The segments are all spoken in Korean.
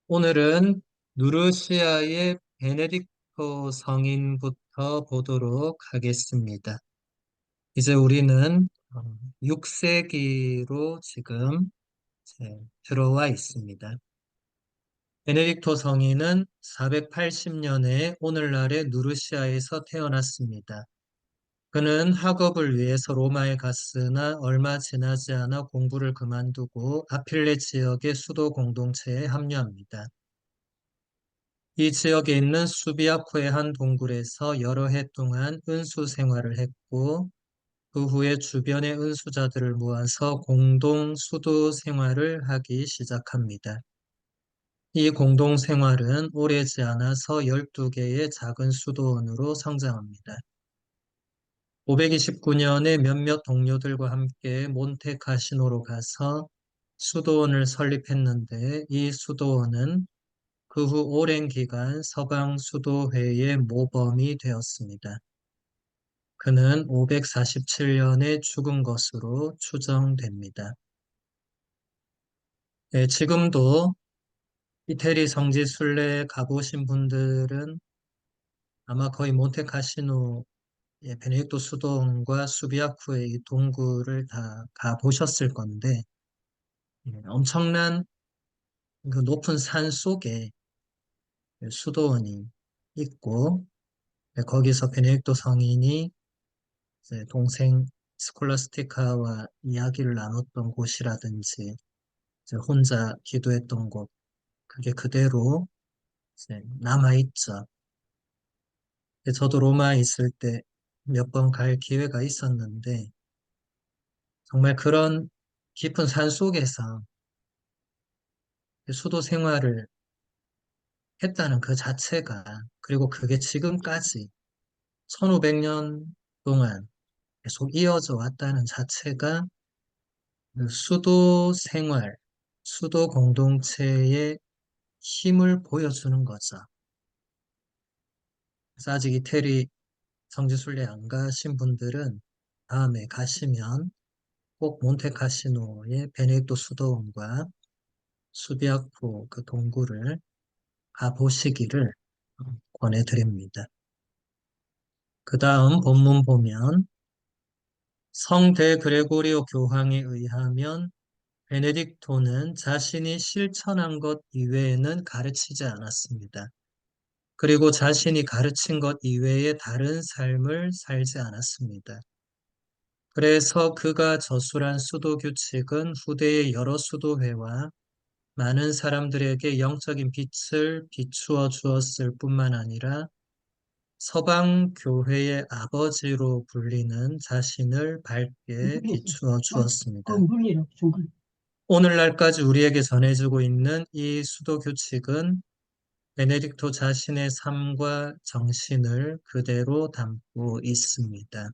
오늘은 누르시아의 베네딕토 성인부터 보도록 하겠습니다. 이제 우리는 6세기로 지금 이제 들어와 있습니다. 베네딕토 성인은 480년에 오늘날의 누르시아에서 태어났습니다. 그는 학업을 위해서 로마에 갔으나 얼마 지나지 않아 공부를 그만두고 아필레 지역의 수도 공동체에 합류합니다. 이 지역에 있는 수비아쿠의 한 동굴에서 여러 해 동안 은수 생활을 했고, 그 후에 주변의 은수자들을 모아서 공동 수도 생활을 하기 시작합니다. 이 공동 생활은 오래지 않아서 12개의 작은 수도원으로 성장합니다. 529년에 몇몇 동료들과 함께 몬테카시노로 가서 수도원을 설립했는데, 이 수도원은 그 후 오랜 기간 서방 수도회의 모범이 되었습니다. 그는 547년에 죽은 것으로 추정됩니다. 네, 지금도 이태리 성지 순례 가보신 분들은 아마 거의 몬테카시노의 베네딕토 수도원과 수비아쿠의 이 동굴을 다 가보셨을 건데, 엄청난 그 높은 산 속에 수도원이 있고, 거기서 베네딕토 성인이 이제 동생 스콜라스티카와 이야기를 나눴던 곳이라든지, 이제 혼자 기도했던 곳, 그게 그대로 이제 남아있죠. 저도 로마에 있을 때 몇 번 갈 기회가 있었는데, 정말 그런 깊은 산 속에서 수도 생활을 했다는 그 자체가, 그리고 그게 지금까지 1500년 동안 계속 이어져 왔다는 자체가 그 수도 생활, 수도 공동체의 힘을 보여주는 거죠. 그래서 아직 이태리 성지순례 안 가신 분들은 다음에 가시면 꼭 몬테카시노의 베네토 수도원과 수비아쿠 그 동굴을 가보시기를 권해드립니다. 그 다음 본문 보면 성대 그레고리오 교황에 의하면 베네딕토는 자신이 실천한 것 이외에는 가르치지 않았습니다. 그리고 자신이 가르친 것 이외에 다른 삶을 살지 않았습니다. 그래서 그가 저술한 수도 규칙은 후대의 여러 수도회와 많은 사람들에게 영적인 빛을 비추어 주었을 뿐만 아니라 서방 교회의 아버지로 불리는 자신을 밝게 비추어 주었습니다. 오늘날까지 우리에게 전해지고 있는 이 수도 규칙은 베네딕토 자신의 삶과 정신을 그대로 담고 있습니다.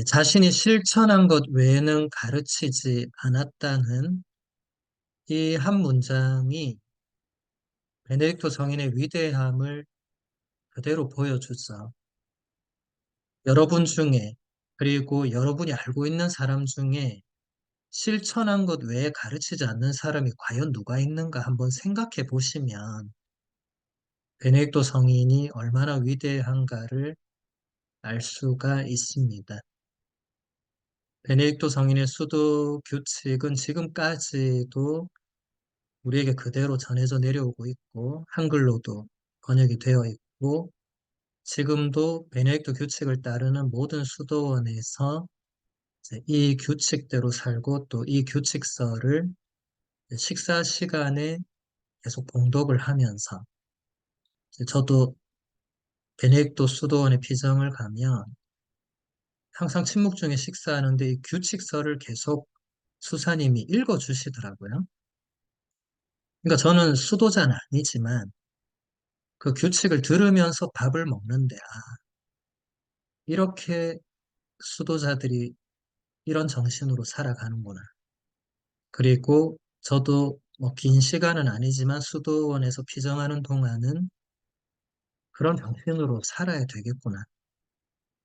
자신이 실천한 것 외에는 가르치지 않았다는 이 한 문장이 베네딕토 성인의 위대함을 그대로 보여주죠. 여러분 중에, 그리고 여러분이 알고 있는 사람 중에 실천한 것 외에 가르치지 않는 사람이 과연 누가 있는가 한번 생각해 보시면 베네딕토 성인이 얼마나 위대한가를 알 수가 있습니다. 베네딕토 성인의 수도 규칙은 지금까지도 우리에게 그대로 전해져 내려오고 있고 한글로도 번역이 되어 있고 지금도 베네딕토 규칙을 따르는 모든 수도원에서 이제 이 규칙대로 살고 또 이 규칙서를 식사 시간에 계속 봉독을 하면서 저도 베네딕토 수도원의 피정을 가면 항상 침묵 중에 식사하는데 이 규칙서를 계속 수사님이 읽어주시더라고요. 그러니까 저는 수도자는 아니지만 그 규칙을 들으면서 밥을 먹는데, 이렇게 수도자들이 이런 정신으로 살아가는구나. 그리고 저도 뭐 긴 시간은 아니지만 수도원에서 피정하는 동안은 그런 정신으로 살아야 되겠구나.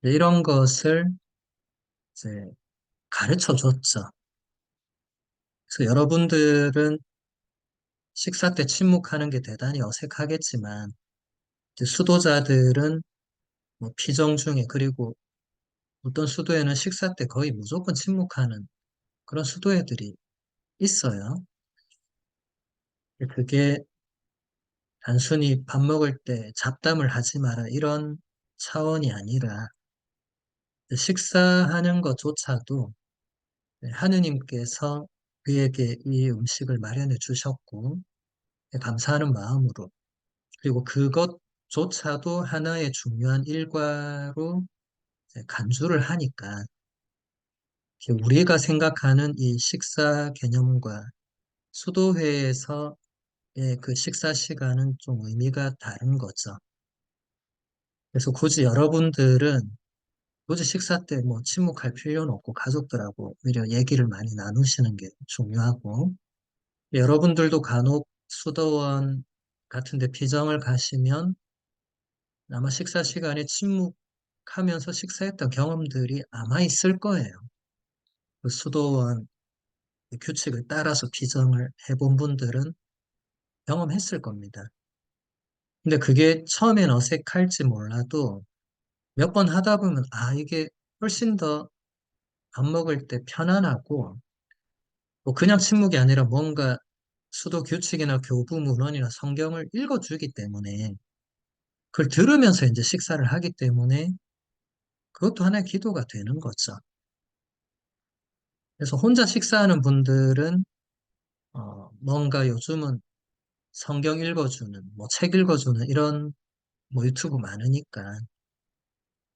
이런 것을 이제 가르쳐 줬죠. 그래서 여러분들은 식사 때 침묵하는 게 대단히 어색하겠지만, 이제 수도자들은 뭐 피정 중에, 그리고 어떤 수도에는 식사 때 거의 무조건 침묵하는 그런 수도회들이 있어요. 그게 단순히 밥 먹을 때 잡담을 하지 마라 이런 차원이 아니라 식사하는 것조차도 하느님께서 그에게 이 음식을 마련해 주셨고 감사하는 마음으로, 그리고 그것조차도 하나의 중요한 일과로 간주를 하니까 우리가 생각하는 이 식사 개념과 수도회에서의 그 식사 시간은 좀 의미가 다른 거죠. 그래서 굳이 여러분들은 굳이 식사 때 뭐 침묵할 필요는 없고 가족들하고 오히려 얘기를 많이 나누시는 게 중요하고, 여러분들도 간혹 수도원 같은 데 피정을 가시면 아마 식사 시간에 침묵하면서 식사했던 경험들이 아마 있을 거예요. 그 수도원 규칙을 따라서 피정을 해본 분들은 경험했을 겁니다. 근데 그게 처음엔 어색할지 몰라도 몇 번 하다 보면 이게 훨씬 더 밥 먹을 때 편안하고, 뭐 그냥 침묵이 아니라 뭔가 수도 규칙이나 교부 문헌이나 성경을 읽어주기 때문에 그걸 들으면서 이제 식사를 하기 때문에 그것도 하나의 기도가 되는 거죠. 그래서 혼자 식사하는 분들은 뭔가 요즘은 성경 읽어주는, 뭐 책 읽어주는 이런 뭐 유튜브 많으니까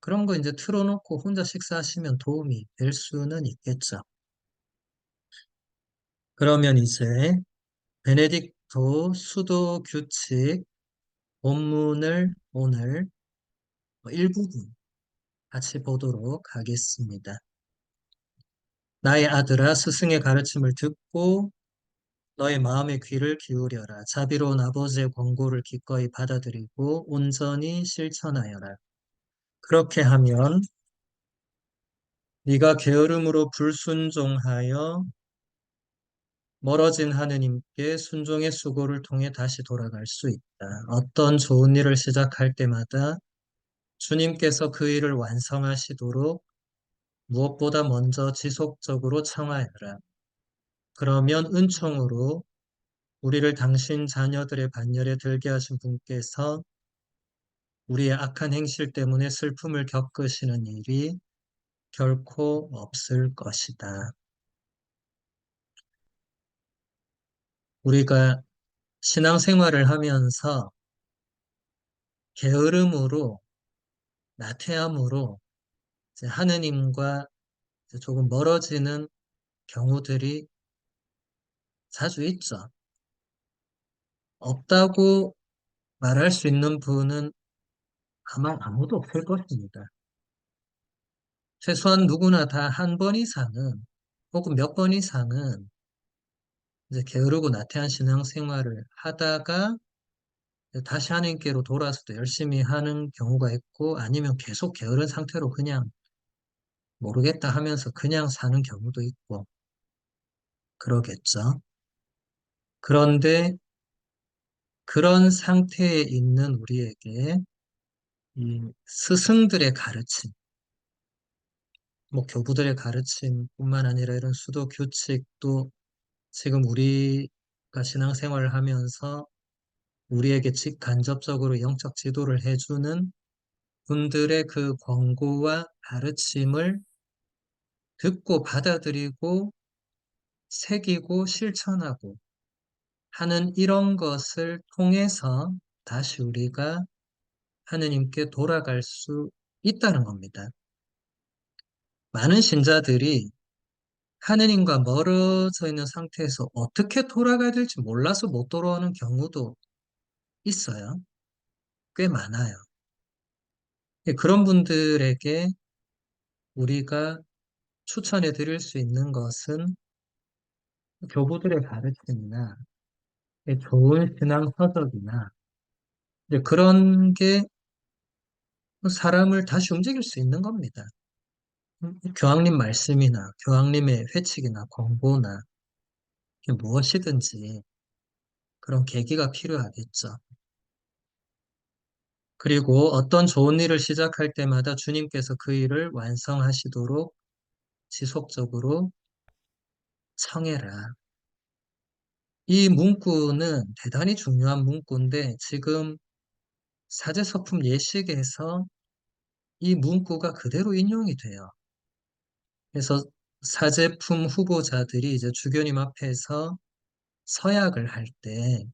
그런 거 이제 틀어놓고 혼자 식사하시면 도움이 될 수는 있겠죠. 그러면 이제 베네딕토 수도 규칙 본문을 오늘 일부분 같이 보도록 하겠습니다. 나의 아들아, 스승의 가르침을 듣고 너의 마음의 귀를 기울여라. 자비로운 아버지의 권고를 기꺼이 받아들이고 온전히 실천하여라. 그렇게 하면 네가 게으름으로 불순종하여 멀어진 하느님께 순종의 수고를 통해 다시 돌아갈 수 있다. 어떤 좋은 일을 시작할 때마다 주님께서 그 일을 완성하시도록 무엇보다 먼저 지속적으로 청하여라. 그러면 은총으로 우리를 당신 자녀들의 반열에 들게 하신 분께서 우리의 악한 행실 때문에 슬픔을 겪으시는 일이 결코 없을 것이다. 우리가 신앙생활을 하면서 게으름으로, 나태함으로 이제 하느님과 이제 조금 멀어지는 경우들이 자주 있죠. 없다고 말할 수 있는 분은 아마 아무도 없을 것입니다. 최소한 누구나 다 한 번 이상은 혹은 몇 번 이상은 이제 게으르고 나태한 신앙생활을 하다가 다시 하나님께로 돌아서 또 열심히 하는 경우가 있고, 아니면 계속 게으른 상태로 그냥 모르겠다 하면서 그냥 사는 경우도 있고 그러겠죠. 그런데 그런 상태에 있는 우리에게 이 스승들의 가르침, 뭐 교부들의 가르침뿐만 아니라 이런 수도 규칙도 지금 우리가 신앙생활을 하면서 우리에게 직간접적으로 영적 지도를 해주는 분들의 그 권고와 가르침을 듣고 받아들이고 새기고 실천하고 하는 이런 것을 통해서 다시 우리가 하느님께 돌아갈 수 있다는 겁니다. 많은 신자들이 하느님과 멀어져 있는 상태에서 어떻게 돌아가야 될지 몰라서 못 돌아오는 경우도 있어요. 꽤 많아요. 그런 분들에게 우리가 추천해 드릴 수 있는 것은 교부들의 가르침이나 좋은 신앙 서적이나 이제 그런 게 사람을 다시 움직일 수 있는 겁니다. 교황님 말씀이나 교황님의 회칙이나 권고나 무엇이든지 그런 계기가 필요하겠죠. 그리고 어떤 좋은 일을 시작할 때마다 주님께서 그 일을 완성하시도록 지속적으로 청해라. 이 문구는 대단히 중요한 문구인데 지금 사제서품 예식에서 이 문구가 그대로 인용이 돼요. 그래서 사제품 후보자들이 이제 주교님 앞에서 서약을 할 때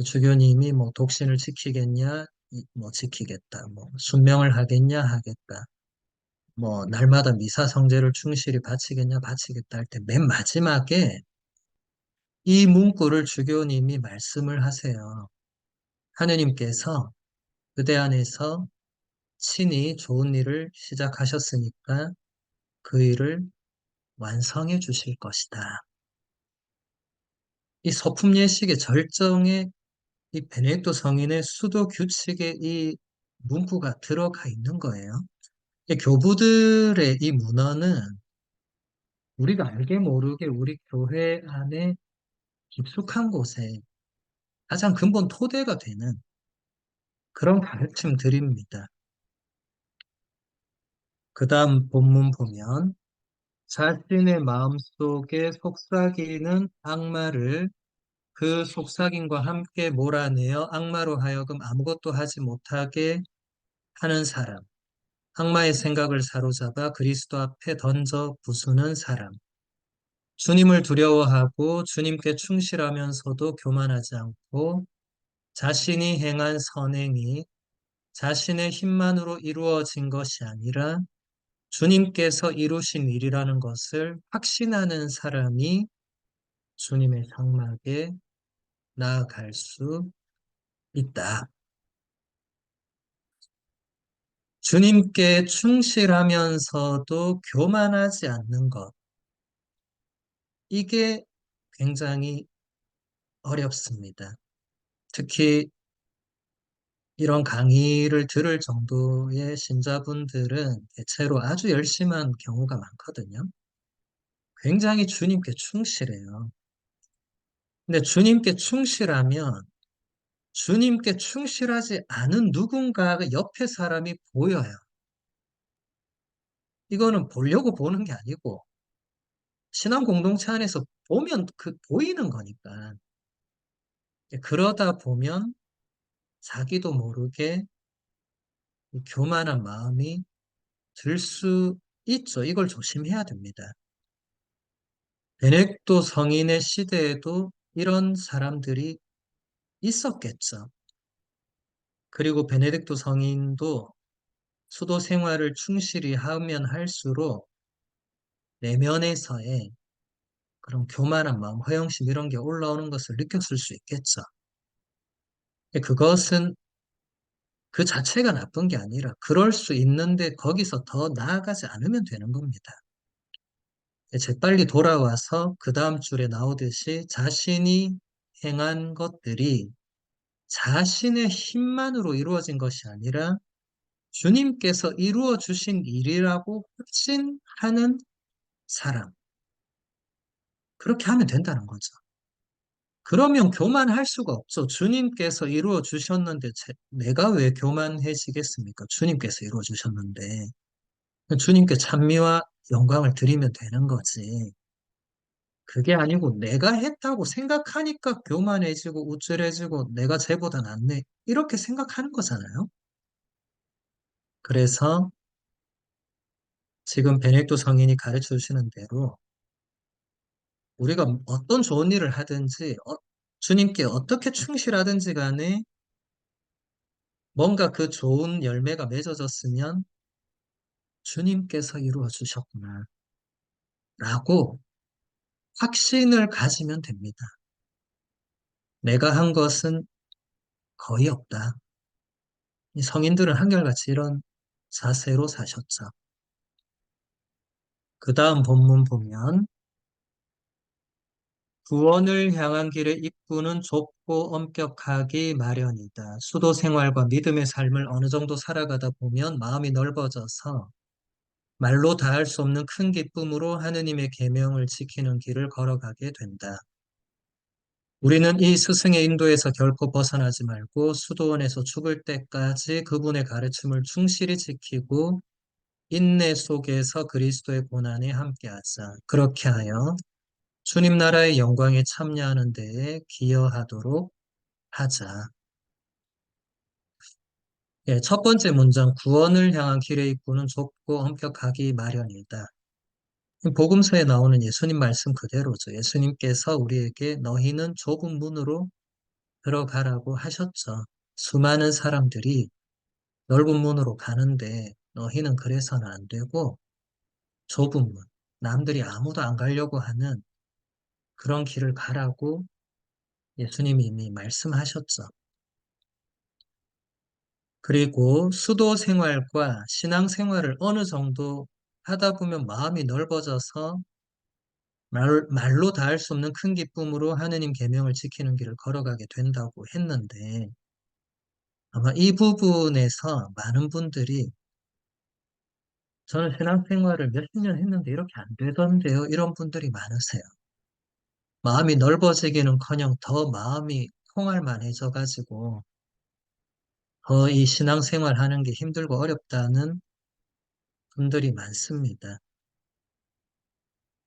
주교님이 뭐 독신을 지키겠냐, 뭐 지키겠다, 뭐 순명을 하겠냐, 하겠다, 뭐 날마다 미사 성제를 충실히 바치겠냐, 바치겠다 할 때 맨 마지막에 이 문구를 주교님이 말씀을 하세요. 하느님께서 그대 안에서 친히 좋은 일을 시작하셨으니까 그 일을 완성해 주실 것이다. 이 서품 예식의 절정에 이 베네딕토 성인의 수도 규칙에 이 문구가 들어가 있는 거예요. 이 교부들의 이 문헌은 우리가 알게 모르게 우리 교회 안에 깊숙한 곳에 가장 근본 토대가 되는 그런 가르침들입니다. 그 다음 본문 보면 자신의 마음속에 속삭이는 악마를 그 속삭임과 함께 몰아내어 악마로 하여금 아무것도 하지 못하게 하는 사람, 악마의 생각을 사로잡아 그리스도 앞에 던져 부수는 사람, 주님을 두려워하고 주님께 충실하면서도 교만하지 않고 자신이 행한 선행이 자신의 힘만으로 이루어진 것이 아니라 주님께서 이루신 일이라는 것을 확신하는 사람이 주님의 장막에 나아갈 수 있다. 주님께 충실하면서도 교만하지 않는 것. 이게 굉장히 어렵습니다. 특히 이런 강의를 들을 정도의 신자분들은 대체로 아주 열심한 경우가 많거든요. 굉장히 주님께 충실해요. 근데 주님께 충실하면 주님께 충실하지 않은 누군가가 옆에 사람이 보여요. 이거는 보려고 보는 게 아니고 신앙 공동체 안에서 보면 보이는 거니까. 그러다 보면 자기도 모르게 이 교만한 마음이 들 수 있죠. 이걸 조심해야 됩니다. 베네딕토 성인의 시대에도 이런 사람들이 있었겠죠. 그리고 베네딕토 성인도 수도 생활을 충실히 하면 할수록 내면에서의 그런 교만한 마음, 허영심 이런 게 올라오는 것을 느꼈을 수 있겠죠. 그것은 그 자체가 나쁜 게 아니라 그럴 수 있는데 거기서 더 나아가지 않으면 되는 겁니다. 재빨리 돌아와서 그 다음 줄에 나오듯이 자신이 행한 것들이 자신의 힘만으로 이루어진 것이 아니라 주님께서 이루어 주신 일이라고 확신하는 사람. 그렇게 하면 된다는 거죠. 그러면 교만할 수가 없죠. 주님께서 이루어 주셨는데 내가 왜 교만해지겠습니까? 주님께서 이루어 주셨는데. 주님께 찬미와 영광을 드리면 되는 거지. 그게 아니고 내가 했다고 생각하니까 교만해지고 우쭐해지고 내가 쟤보다 낫네. 이렇게 생각하는 거잖아요. 그래서 지금 베네토 성인이 가르쳐 주시는 대로 우리가 어떤 좋은 일을 하든지 주님께 어떻게 충실하든지 간에 뭔가 그 좋은 열매가 맺어졌으면 주님께서 이루어 주셨구나 라고 확신을 가지면 됩니다. 내가 한 것은 거의 없다. 이 성인들은 한결같이 이런 자세로 사셨죠. 그 다음 본문 보면 구원을 향한 길의 입구는 좁고 엄격하기 마련이다. 수도 생활과 믿음의 삶을 어느 정도 살아가다 보면 마음이 넓어져서 말로 다할 수 없는 큰 기쁨으로 하느님의 계명을 지키는 길을 걸어가게 된다. 우리는 이 스승의 인도에서 결코 벗어나지 말고 수도원에서 죽을 때까지 그분의 가르침을 충실히 지키고 인내 속에서 그리스도의 고난에 함께하자. 그렇게 하여 주님 나라의 영광에 참여하는 데에 기여하도록 하자. 예, 첫 번째 문장, 구원을 향한 길의 입구는 좁고 엄격하기 마련이다. 복음서에 나오는 예수님 말씀 그대로죠. 예수님께서 우리에게 너희는 좁은 문으로 들어가라고 하셨죠. 수많은 사람들이 넓은 문으로 가는데 너희는 그래서는 안 되고 좁은 문, 남들이 아무도 안 가려고 하는 그런 길을 가라고 예수님이 이미 말씀하셨죠. 그리고 수도 생활과 신앙 생활을 어느 정도 하다 보면 마음이 넓어져서 말로 다 할 수 없는 큰 기쁨으로 하느님 계명을 지키는 길을 걸어가게 된다고 했는데 아마 이 부분에서 많은 분들이 저는 신앙생활을 몇십 년 했는데 이렇게 안 되던데요. 이런 분들이 많으세요. 마음이 넓어지기는커녕 더 마음이 콩알만해져가지고 더 이 신앙생활 하는 게 힘들고 어렵다는 분들이 많습니다.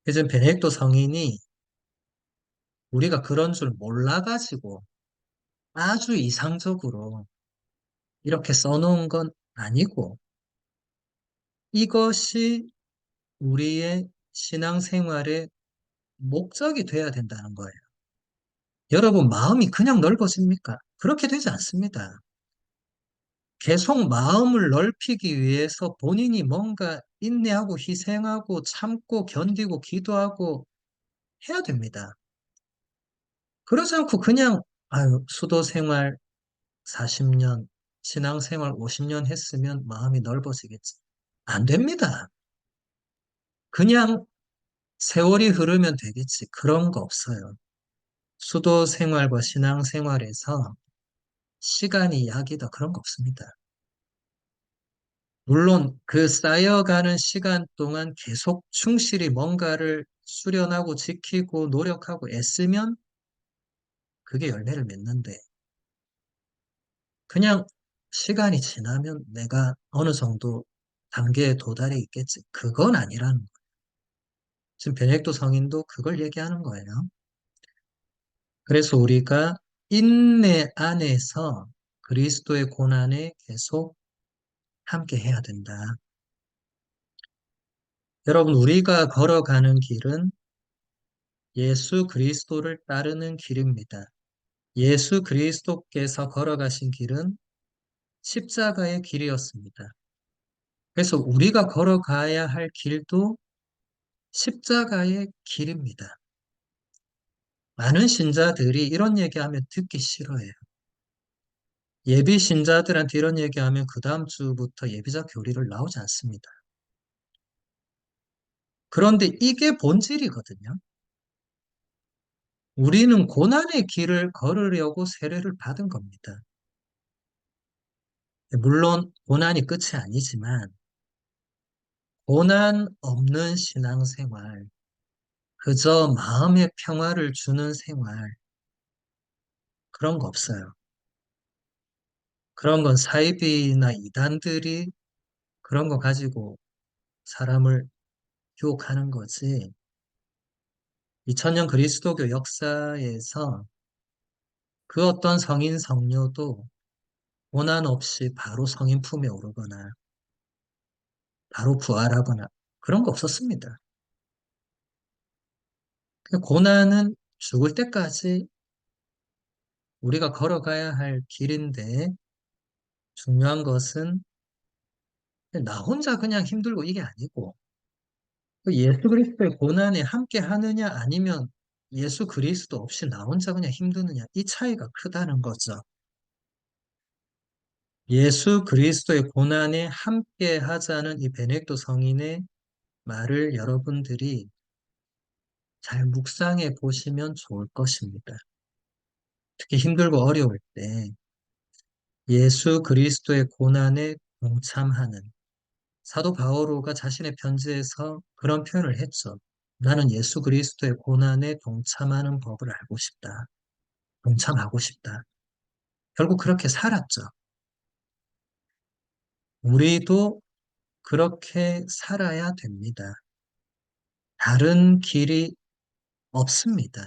요즘 베네딕토 성인이 우리가 그런 줄 몰라가지고 아주 이상적으로 이렇게 써놓은 건 아니고 이것이 우리의 신앙생활의 목적이 돼야 된다는 거예요. 여러분, 마음이 그냥 넓어집니까? 그렇게 되지 않습니다. 계속 마음을 넓히기 위해서 본인이 뭔가 인내하고 희생하고 참고 견디고 기도하고 해야 됩니다. 그러지 않고 그냥, 아유, 수도 생활 40년, 신앙생활 50년 했으면 마음이 넓어지겠지. 안 됩니다. 그냥 세월이 흐르면 되겠지. 그런 거 없어요. 수도 생활과 신앙 생활에서 시간이 약이다. 그런 거 없습니다. 물론 그 쌓여가는 시간 동안 계속 충실히 뭔가를 수련하고 지키고 노력하고 애쓰면 그게 열매를 맺는데 그냥 시간이 지나면 내가 어느 정도 단계에 도달해 있겠지. 그건 아니라는 거예요. 지금 베네딕토 성인도 그걸 얘기하는 거예요. 그래서 우리가 인내 안에서 그리스도의 고난에 계속 함께 해야 된다. 여러분, 우리가 걸어가는 길은 예수 그리스도를 따르는 길입니다. 예수 그리스도께서 걸어가신 길은 십자가의 길이었습니다. 그래서 우리가 걸어가야 할 길도 십자가의 길입니다. 많은 신자들이 이런 얘기하면 듣기 싫어해요. 예비 신자들한테 이런 얘기하면 그 다음 주부터 예비자 교리를 나오지 않습니다. 그런데 이게 본질이거든요. 우리는 고난의 길을 걸으려고 세례를 받은 겁니다. 물론 고난이 끝이 아니지만 고난 없는 신앙생활, 그저 마음의 평화를 주는 생활, 그런 거 없어요. 그런 건 사이비나 이단들이 그런 거 가지고 사람을 유혹하는 거지. 2000년 그리스도교 역사에서 그 어떤 성인 성녀도 고난 없이 바로 성인 품에 오르거나 바로 부활하거나 그런 거 없었습니다. 그 고난은 죽을 때까지 우리가 걸어가야 할 길인데 중요한 것은 나 혼자 그냥 힘들고 이게 아니고 그 예수 그리스도의 고난에 함께 하느냐 아니면 예수 그리스도 없이 나 혼자 그냥 힘드느냐 이 차이가 크다는 거죠. 예수 그리스도의 고난에 함께 하자는 이 베네딕토 성인의 말을 여러분들이 잘 묵상해 보시면 좋을 것입니다. 특히 힘들고 어려울 때 예수 그리스도의 고난에 동참하는 사도 바오로가 자신의 편지에서 그런 표현을 했죠. 나는 예수 그리스도의 고난에 동참하는 법을 알고 싶다. 동참하고 싶다. 결국 그렇게 살았죠. 우리도 그렇게 살아야 됩니다. 다른 길이 없습니다.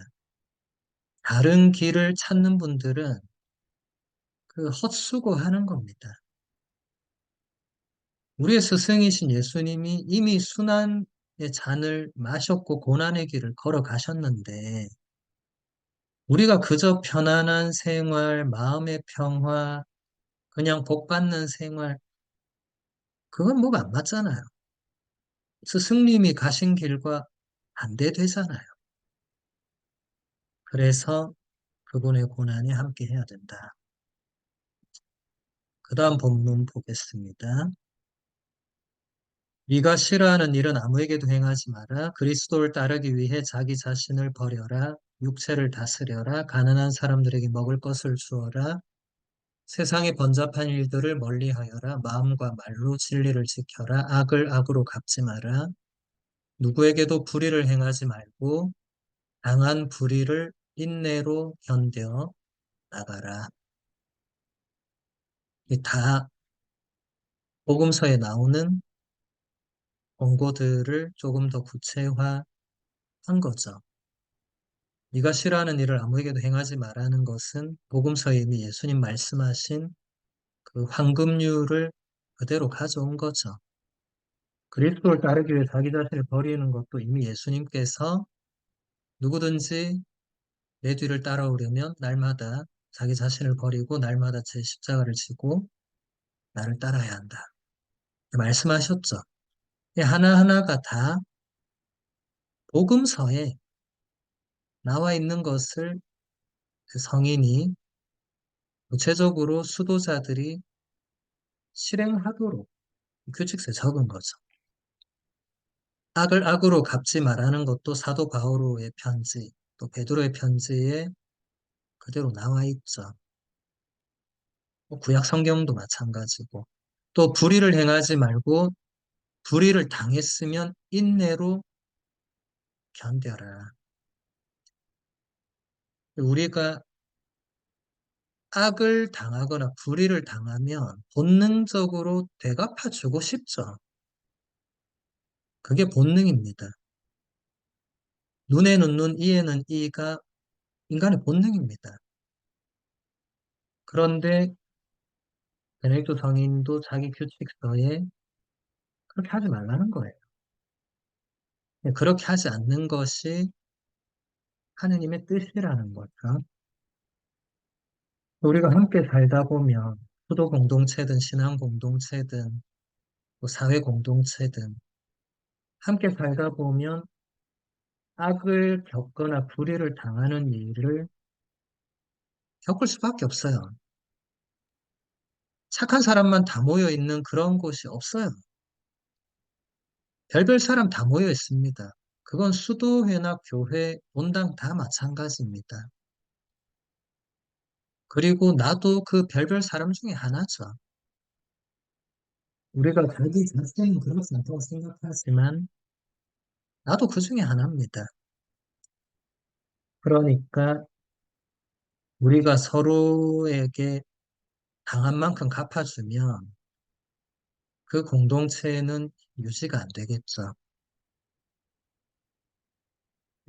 다른 길을 찾는 분들은 그 헛수고하는 겁니다. 우리의 스승이신 예수님이 이미 순환의 잔을 마셨고 고난의 길을 걸어가셨는데 우리가 그저 편안한 생활, 마음의 평화, 그냥 복 받는 생활, 그건 뭐가 안 맞잖아요. 스승님이 가신 길과 반대되잖아요. 그래서 그분의 고난에 함께 해야 된다. 그 다음 본문 보겠습니다. 네가 싫어하는 일은 아무에게도 행하지 마라. 그리스도를 따르기 위해 자기 자신을 버려라. 육체를 다스려라. 가난한 사람들에게 먹을 것을 주어라. 세상의 번잡한 일들을 멀리하여라. 마음과 말로 진리를 지켜라. 악을 악으로 갚지 마라. 누구에게도 불의를 행하지 말고 당한 불의를 인내로 견뎌 나가라. 이 다 복음서에 나오는 권고들을 조금 더 구체화한 거죠. 네가 싫어하는 일을 아무에게도 행하지 말라는 것은 복음서에 이미 예수님 말씀하신 그 황금률을 그대로 가져온 거죠. 그리스도를 따르기 위해 자기 자신을 버리는 것도 이미 예수님께서 누구든지 내 뒤를 따라오려면 날마다 자기 자신을 버리고 날마다 제 십자가를 지고 나를 따라야 한다. 말씀하셨죠. 이 하나하나가 다 복음서에 나와 있는 것을 그 성인이 구체적으로 수도자들이 실행하도록 규칙서에 적은 거죠. 악을 악으로 갚지 말라는 것도 사도 바오로의 편지, 또 베드로의 편지에 그대로 나와 있죠. 뭐 구약 성경도 마찬가지고. 또 불의를 행하지 말고 불의를 당했으면 인내로 견뎌라. 우리가 악을 당하거나 불의를 당하면 본능적으로 되갚아 주고 싶죠. 그게 본능입니다. 눈에는 눈, 이에는 이가 인간의 본능입니다. 그런데 베네딕토 성인도 자기 규칙서에 그렇게 하지 말라는 거예요. 그렇게 하지 않는 것이 하느님의 뜻이라는 거죠. 우리가 함께 살다 보면 수도 공동체든 신앙 공동체든 또 사회 공동체든 함께 살다 보면 악을 겪거나 불의를 당하는 일을 겪을 수밖에 없어요. 착한 사람만 다 모여 있는 그런 곳이 없어요. 별별 사람 다 모여 있습니다. 그건 수도회나 교회, 본당 다 마찬가지입니다. 그리고 나도 그 별별 사람 중에 하나죠. 우리가 자기 자신은 그렇지 않다고 생각하지만 나도 그 중에 하나입니다. 그러니까 우리가 서로에게 당한 만큼 갚아주면 그 공동체는 유지가 안 되겠죠.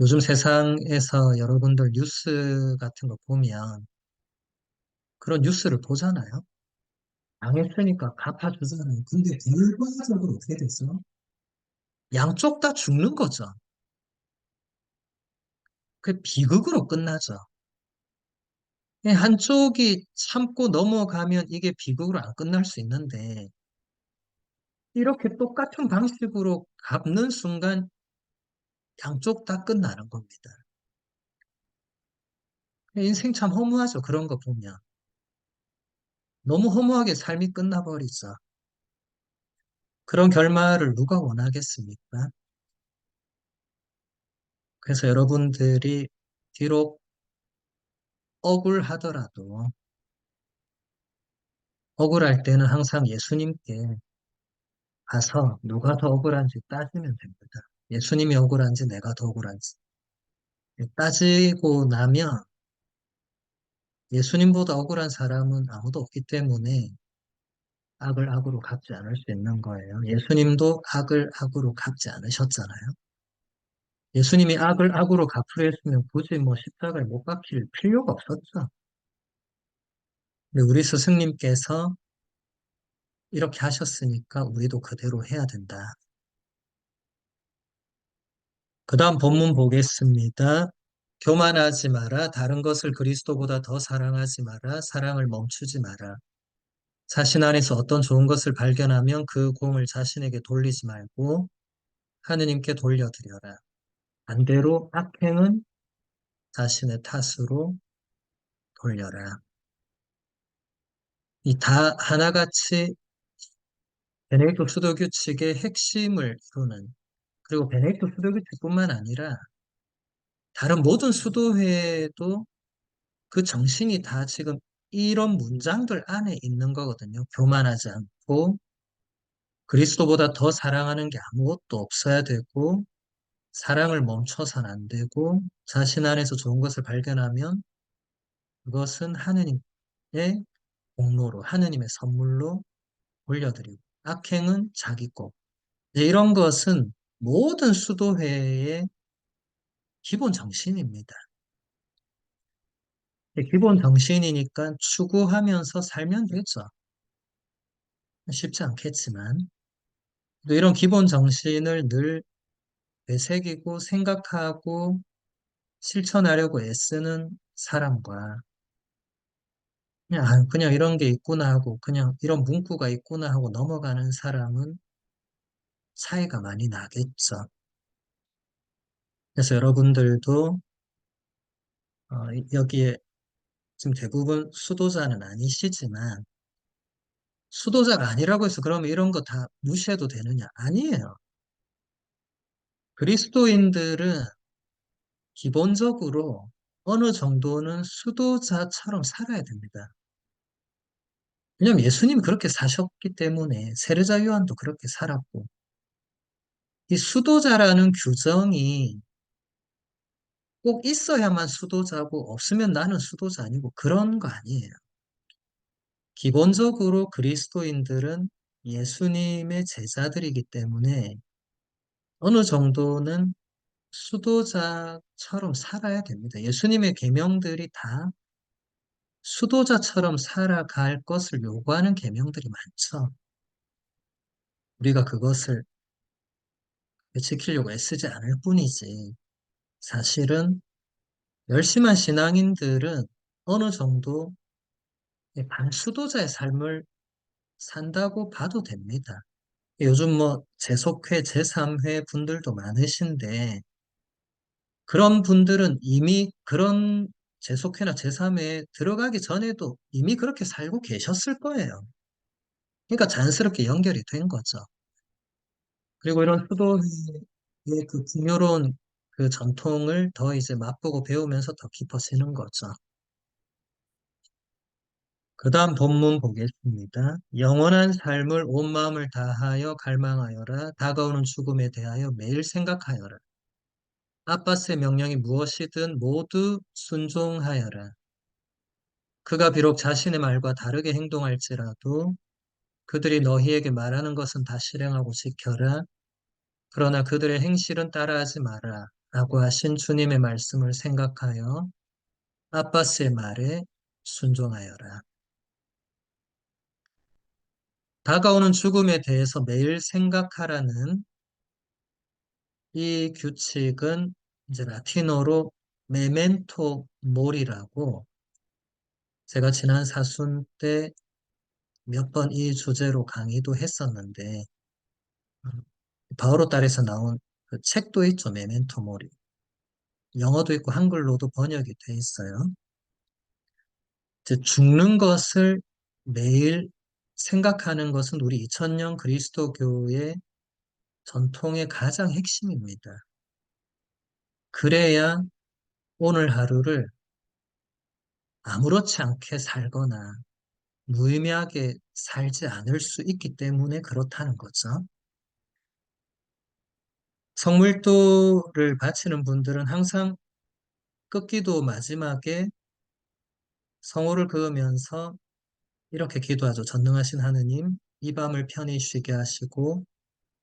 요즘 세상에서 여러분들 뉴스 같은 거 보면 그런 뉴스를 보잖아요. 당했으니까 갚아주잖아요. 근데 결과적으로 어떻게 됐어? 양쪽 다 죽는 거죠. 그 비극으로 끝나죠. 한쪽이 참고 넘어가면 이게 비극으로 안 끝날 수 있는데 이렇게 똑같은 방식으로 갚는 순간 양쪽 다 끝나는 겁니다. 인생 참 허무하죠. 그런 거 보면. 너무 허무하게 삶이 끝나버리죠. 그런 결말을 누가 원하겠습니까? 그래서 여러분들이 비록 억울하더라도 억울할 때는 항상 예수님께 가서 누가 더 억울한지 따지면 됩니다. 예수님이 억울한지 내가 더 억울한지 따지고 나면 예수님보다 억울한 사람은 아무도 없기 때문에 악을 악으로 갚지 않을 수 있는 거예요. 예수님도 악을 악으로 갚지 않으셨잖아요. 예수님이 악을 악으로 갚으려 했으면 굳이 뭐 십자가를 못 박힐 필요가 없었죠. 근데 우리 스승님께서 이렇게 하셨으니까 우리도 그대로 해야 된다. 그 다음 본문 보겠습니다. 교만하지 마라. 다른 것을 그리스도보다 더 사랑하지 마라. 사랑을 멈추지 마라. 자신 안에서 어떤 좋은 것을 발견하면 그 공을 자신에게 돌리지 말고 하느님께 돌려드려라. 반대로 악행은 자신의 탓으로 돌려라. 이 다 하나같이 베네딕토 수도 규칙의 핵심을 이루는, 그리고 베네딕토 수도 규칙뿐만 아니라 다른 모든 수도회도 그 정신이 다 지금 이런 문장들 안에 있는 거거든요. 교만하지 않고 그리스도보다 더 사랑하는 게 아무것도 없어야 되고 사랑을 멈춰선 안 되고 자신 안에서 좋은 것을 발견하면 그것은 하느님의 공로로 하느님의 선물로 올려드리고 악행은 자기 것. 이제 이런 것은 모든 수도회의 기본 정신입니다. 기본 정신이니까 추구하면서 살면 되죠. 쉽지 않겠지만 또 이런 기본 정신을 늘 되새기고 생각하고 실천하려고 애쓰는 사람과 그냥, 그냥 이런 게 있구나 하고 그냥 이런 문구가 있구나 하고 넘어가는 사람은 차이가 많이 나겠죠. 그래서 여러분들도 여기에 지금 대부분 수도자는 아니시지만 수도자가 아니라고 해서 그러면 이런 거 다 무시해도 되느냐? 아니에요. 그리스도인들은 기본적으로 어느 정도는 수도자처럼 살아야 됩니다. 왜냐하면 예수님이 그렇게 사셨기 때문에 세례자 요한도 그렇게 살았고 이 수도자라는 규정이 꼭 있어야만 수도자고 없으면 나는 수도자 아니고 그런 거 아니에요. 기본적으로 그리스도인들은 예수님의 제자들이기 때문에 어느 정도는 수도자처럼 살아야 됩니다. 예수님의 계명들이 다 수도자처럼 살아갈 것을 요구하는 계명들이 많죠. 우리가 그것을 지키려고 애쓰지 않을 뿐이지. 사실은 열심한 신앙인들은 어느 정도 반수도자의 삶을 산다고 봐도 됩니다. 요즘 뭐 재속회, 제3회 분들도 많으신데 그런 분들은 이미 그런 재속회나 제3회에 들어가기 전에도 이미 그렇게 살고 계셨을 거예요. 그러니까 자연스럽게 연결이 된 거죠. 그리고 이런 수도의 그 풍요로운 그 전통을 더 이제 맛보고 배우면서 더 깊어지는 거죠. 그 다음 본문 보겠습니다. 영원한 삶을 온 마음을 다하여 갈망하여라. 다가오는 죽음에 대하여 매일 생각하여라. 아빠스의 명령이 무엇이든 모두 순종하여라. 그가 비록 자신의 말과 다르게 행동할지라도 그들이 너희에게 말하는 것은 다 실행하고 지켜라. 그러나 그들의 행실은 따라하지 마라. 라고 하신 주님의 말씀을 생각하여 아빠스의 말에 순종하여라. 다가오는 죽음에 대해서 매일 생각하라는 이 규칙은 이제 라틴어로 메멘토 모리라고 제가 지난 사순 때 몇 번 이 주제로 강의도 했었는데 바오로 딸에서 나온 그 책도 있죠. 메멘토 모리. 영어도 있고 한글로도 번역이 돼 있어요. 이제 죽는 것을 매일 생각하는 것은 우리 2000년 그리스도교의 전통의 가장 핵심입니다. 그래야 오늘 하루를 아무렇지 않게 살거나 무의미하게 살지 않을 수 있기 때문에 그렇다는 거죠. 성물도를 바치는 분들은 항상 끝기도 마지막에 성호를 그으면서 이렇게 기도하죠. 전능하신 하느님, 이 밤을 편히 쉬게 하시고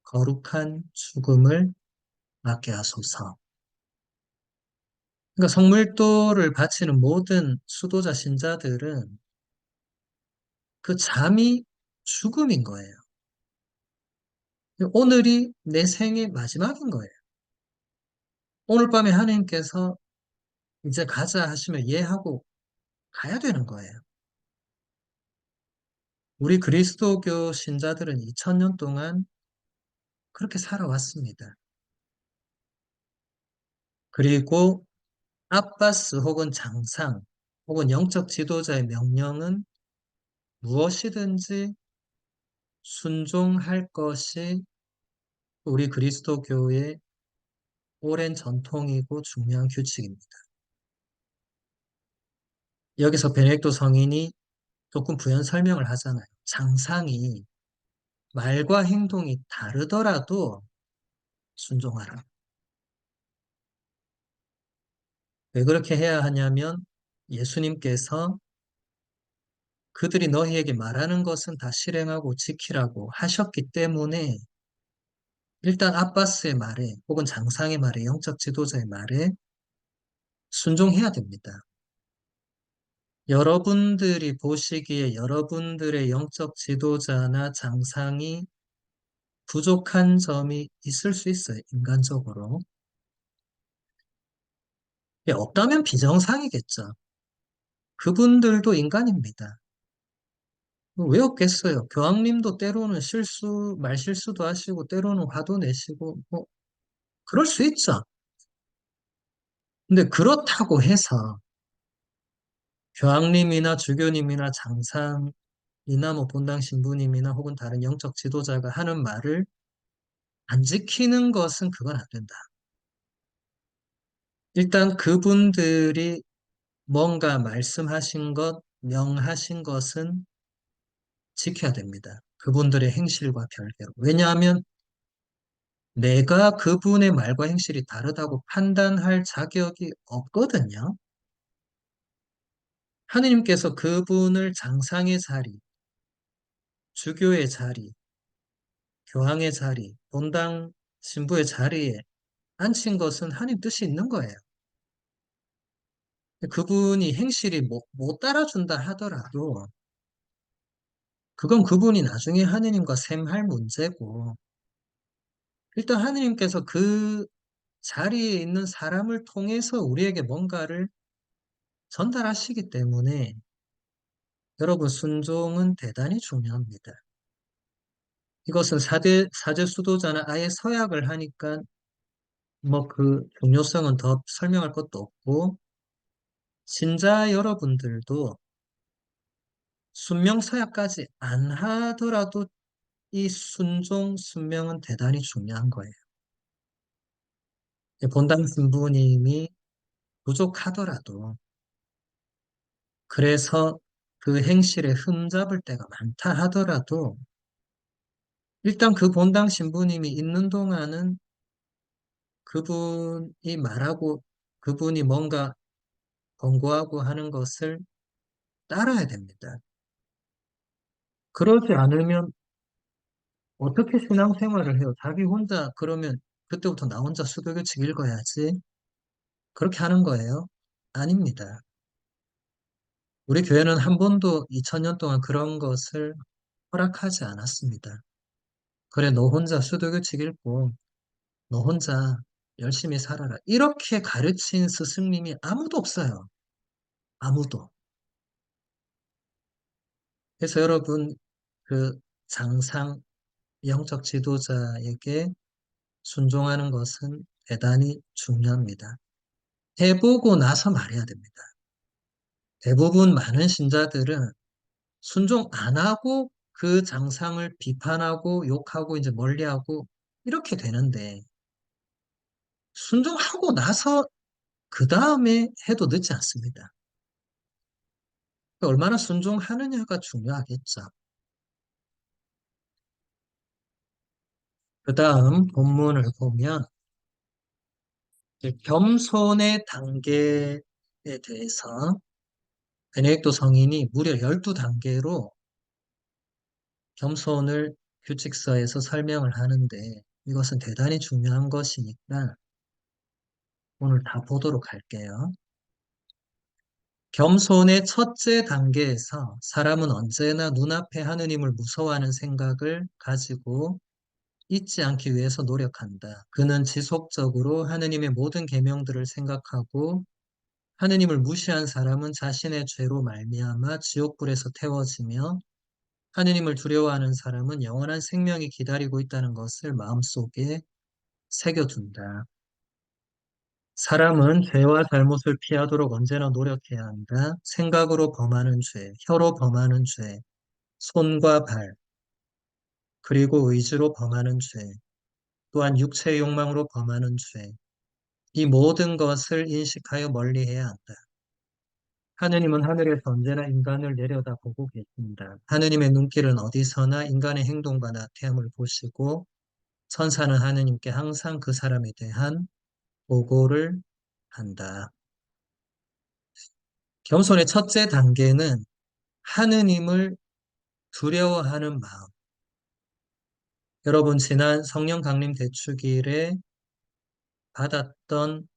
거룩한 죽음을 맞게 하소서. 그러니까 성물도를 바치는 모든 수도자 신자들은 그 잠이 죽음인 거예요. 오늘이 내 생의 마지막인 거예요. 오늘 밤에 하나님께서 이제 가자 하시면 예하고 가야 되는 거예요. 우리 그리스도교 신자들은 2000년 동안 그렇게 살아왔습니다. 그리고 아바스 혹은 장상 혹은 영적 지도자의 명령은 무엇이든지 순종할 것이 우리 그리스도교의 오랜 전통이고 중요한 규칙입니다. 여기서 베네딕토 성인이 조금 부연 설명을 하잖아요. 장상이 말과 행동이 다르더라도 순종하라. 왜 그렇게 해야 하냐면 예수님께서 그들이 너희에게 말하는 것은 다 실행하고 지키라고 하셨기 때문에 일단 아바스의 말에 혹은 장상의 말에 영적 지도자의 말에 순종해야 됩니다. 여러분들이 보시기에 여러분들의 영적 지도자나 장상이 부족한 점이 있을 수 있어요. 인간적으로. 없다면 비정상이겠죠. 그분들도 인간입니다. 왜 없겠어요? 교황님도 때로는 말실수도 하시고, 때로는 화도 내시고, 뭐, 그럴 수 있죠. 근데 그렇다고 해서, 교황님이나 주교님이나 장상이나 뭐 본당 신부님이나 혹은 다른 영적 지도자가 하는 말을 안 지키는 것은 그건 안 된다. 일단 그분들이 뭔가 말씀하신 것, 명하신 것은 지켜야 됩니다. 그분들의 행실과 별개로. 왜냐하면 내가 그분의 말과 행실이 다르다고 판단할 자격이 없거든요. 하느님께서 그분을 장상의 자리, 주교의 자리, 교황의 자리, 본당 신부의 자리에 앉힌 것은 하나님 뜻이 있는 거예요. 그분이 행실이 못 따라준다 하더라도 그건 그분이 나중에 하느님과 샘할 문제고 일단 하느님께서 그 자리에 있는 사람을 통해서 우리에게 뭔가를 전달하시기 때문에 여러분 순종은 대단히 중요합니다. 이것은 사제 수도자는 아예 서약을 하니까 뭐 그 중요성은 더 설명할 것도 없고 신자 여러분들도 순명 서약까지 안 하더라도 이 순종, 순명은 대단히 중요한 거예요. 본당 신부님이 부족하더라도 그래서 그 행실에 흠잡을 때가 많다 하더라도 일단 그 본당 신부님이 있는 동안은 그분이 말하고 그분이 뭔가 권고하고 하는 것을 따라야 됩니다. 그러지 않으면 어떻게 신앙생활을 해요? 자기 혼자 그러면 그때부터 나 혼자 수도교칙 읽어야지. 그렇게 하는 거예요? 아닙니다. 우리 교회는 한 번도 2000년 동안 그런 것을 허락하지 않았습니다. 그래, 너 혼자 수도교칙 읽고 너 혼자 열심히 살아라. 이렇게 가르친 스승님이 아무도 없어요. 아무도. 그래서 여러분, 그 장상, 영적 지도자에게 순종하는 것은 대단히 중요합니다. 해보고 나서 말해야 됩니다. 대부분 많은 신자들은 순종 안 하고 그 장상을 비판하고 욕하고 이제 멀리하고 이렇게 되는데 순종하고 나서 그 다음에 해도 늦지 않습니다. 얼마나 순종하느냐가 중요하겠죠. 그 다음 본문을 보면 겸손의 단계에 대해서 베네딕토 성인이 무려 12단계로 겸손을 규칙서에서 설명을 하는데 이것은 대단히 중요한 것이니까 오늘 다 보도록 할게요. 겸손의 첫째 단계에서 사람은 언제나 눈앞에 하느님을 무서워하는 생각을 가지고 잊지 않기 위해서 노력한다. 그는 지속적으로 하느님의 모든 계명들을 생각하고 하느님을 무시한 사람은 자신의 죄로 말미암아 지옥불에서 태워지며 하느님을 두려워하는 사람은 영원한 생명이 기다리고 있다는 것을 마음속에 새겨둔다. 사람은 죄와 잘못을 피하도록 언제나 노력해야 한다. 생각으로 범하는 죄, 혀로 범하는 죄, 손과 발, 그리고 의지로 범하는 죄, 또한 육체의 욕망으로 범하는 죄, 이 모든 것을 인식하여 멀리해야 한다. 하느님은 하늘에서 언제나 인간을 내려다보고 계십니다. 하느님의 눈길은 어디서나 인간의 행동과 나태함을 보시고 천사는 하느님께 항상 그 사람에 대한 보고를 한다. 겸손의 첫째 단계는 하느님을 두려워하는 마음. 여러분, 지난 성령 강림 대축일에 받았던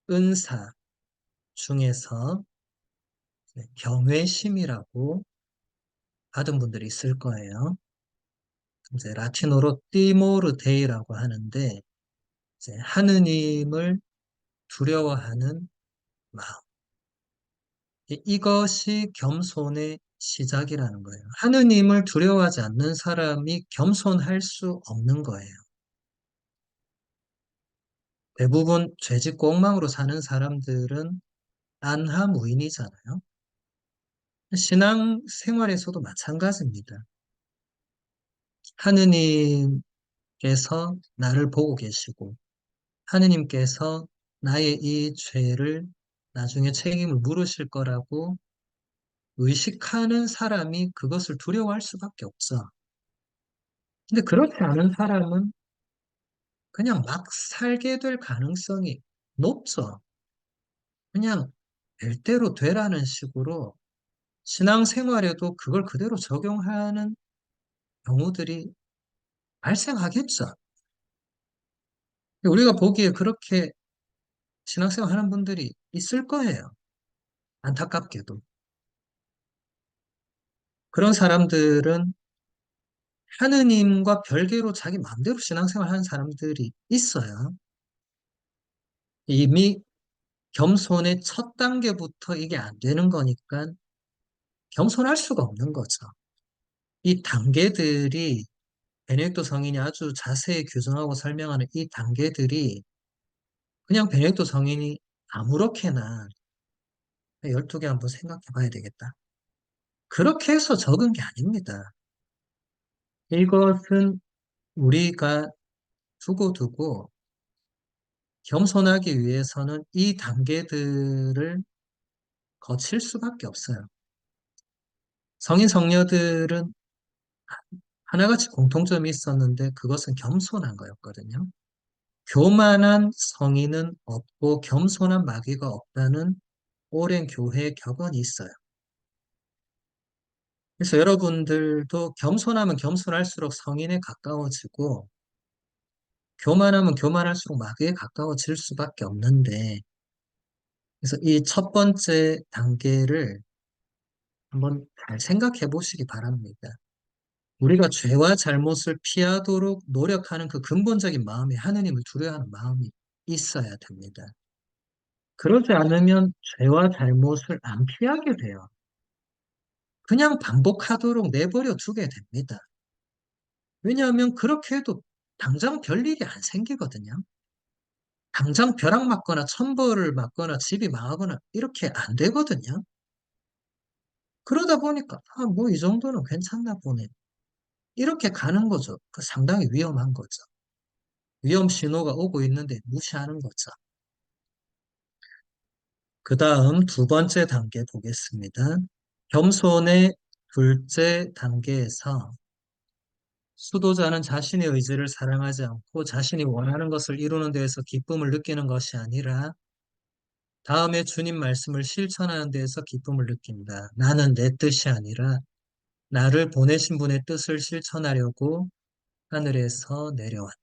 은사 중에서 경외심이라고 받은 분들이 있을 거예요. 이제 라틴어로 티모르 데이라고 하는데, 이제 하느님을 두려워하는 마음. 이것이 겸손의 시작이라는 거예요. 하느님을 두려워하지 않는 사람이 겸손할 수 없는 거예요. 대부분 죄짓고 엉망으로 사는 사람들은 안하무인이잖아요. 신앙 생활에서도 마찬가지입니다. 하느님께서 나를 보고 계시고, 하느님께서 나의 이 죄를 나중에 책임을 물으실 거라고 의식하는 사람이 그것을 두려워할 수밖에 없어. 근데 그렇지 않은 사람은 그냥 막 살게 될 가능성이 높죠. 그냥 될 대로 되라는 식으로 신앙생활에도 그걸 그대로 적용하는 경우들이 발생하겠죠. 우리가 보기에 그렇게 신앙생활 하는 분들이 있을 거예요. 안타깝게도. 그런 사람들은 하느님과 별개로 자기 마음대로 신앙생활 하는 사람들이 있어요. 이미 겸손의 첫 단계부터 이게 안 되는 거니까 겸손할 수가 없는 거죠. 이 단계들이 베네딕토 성인이 아주 자세히 규정하고 설명하는 이 단계들이 그냥 베네딕토 성인이 아무렇게나 12개 한번 생각해 봐야 되겠다. 그렇게 해서 적은 게 아닙니다. 이것은 우리가 두고두고 겸손하기 위해서는 이 단계들을 거칠 수밖에 없어요. 성인 성녀들은 하나같이 공통점이 있었는데 그것은 겸손한 거였거든요. 교만한 성인은 없고 겸손한 마귀가 없다는 오랜 교회의 격언이 있어요. 그래서 여러분들도 겸손하면 겸손할수록 성인에 가까워지고 교만하면 교만할수록 마귀에 가까워질 수밖에 없는데 그래서 이 첫 번째 단계를 한번 잘 생각해 보시기 바랍니다. 우리가 죄와 잘못을 피하도록 노력하는 그 근본적인 마음이 하느님을 두려워하는 마음이 있어야 됩니다. 그러지 않으면 죄와 잘못을 안 피하게 돼요. 그냥 반복하도록 내버려 두게 됩니다. 왜냐하면 그렇게 해도 당장 별일이 안 생기거든요. 당장 벼락 맞거나 천벌을 맞거나 집이 망하거나 이렇게 안 되거든요. 그러다 보니까 뭐 이 정도는 괜찮나 보네. 이렇게 가는 거죠. 그 상당히 위험한 거죠. 위험 신호가 오고 있는데 무시하는 거죠. 그 다음 두 번째 단계 보겠습니다. 겸손의 둘째 단계에서 수도자는 자신의 의지를 사랑하지 않고 자신이 원하는 것을 이루는 데에서 기쁨을 느끼는 것이 아니라 다음에 주님 말씀을 실천하는 데에서 기쁨을 느낀다. 나는 내 뜻이 아니라 나를 보내신 분의 뜻을 실천하려고 하늘에서 내려왔다.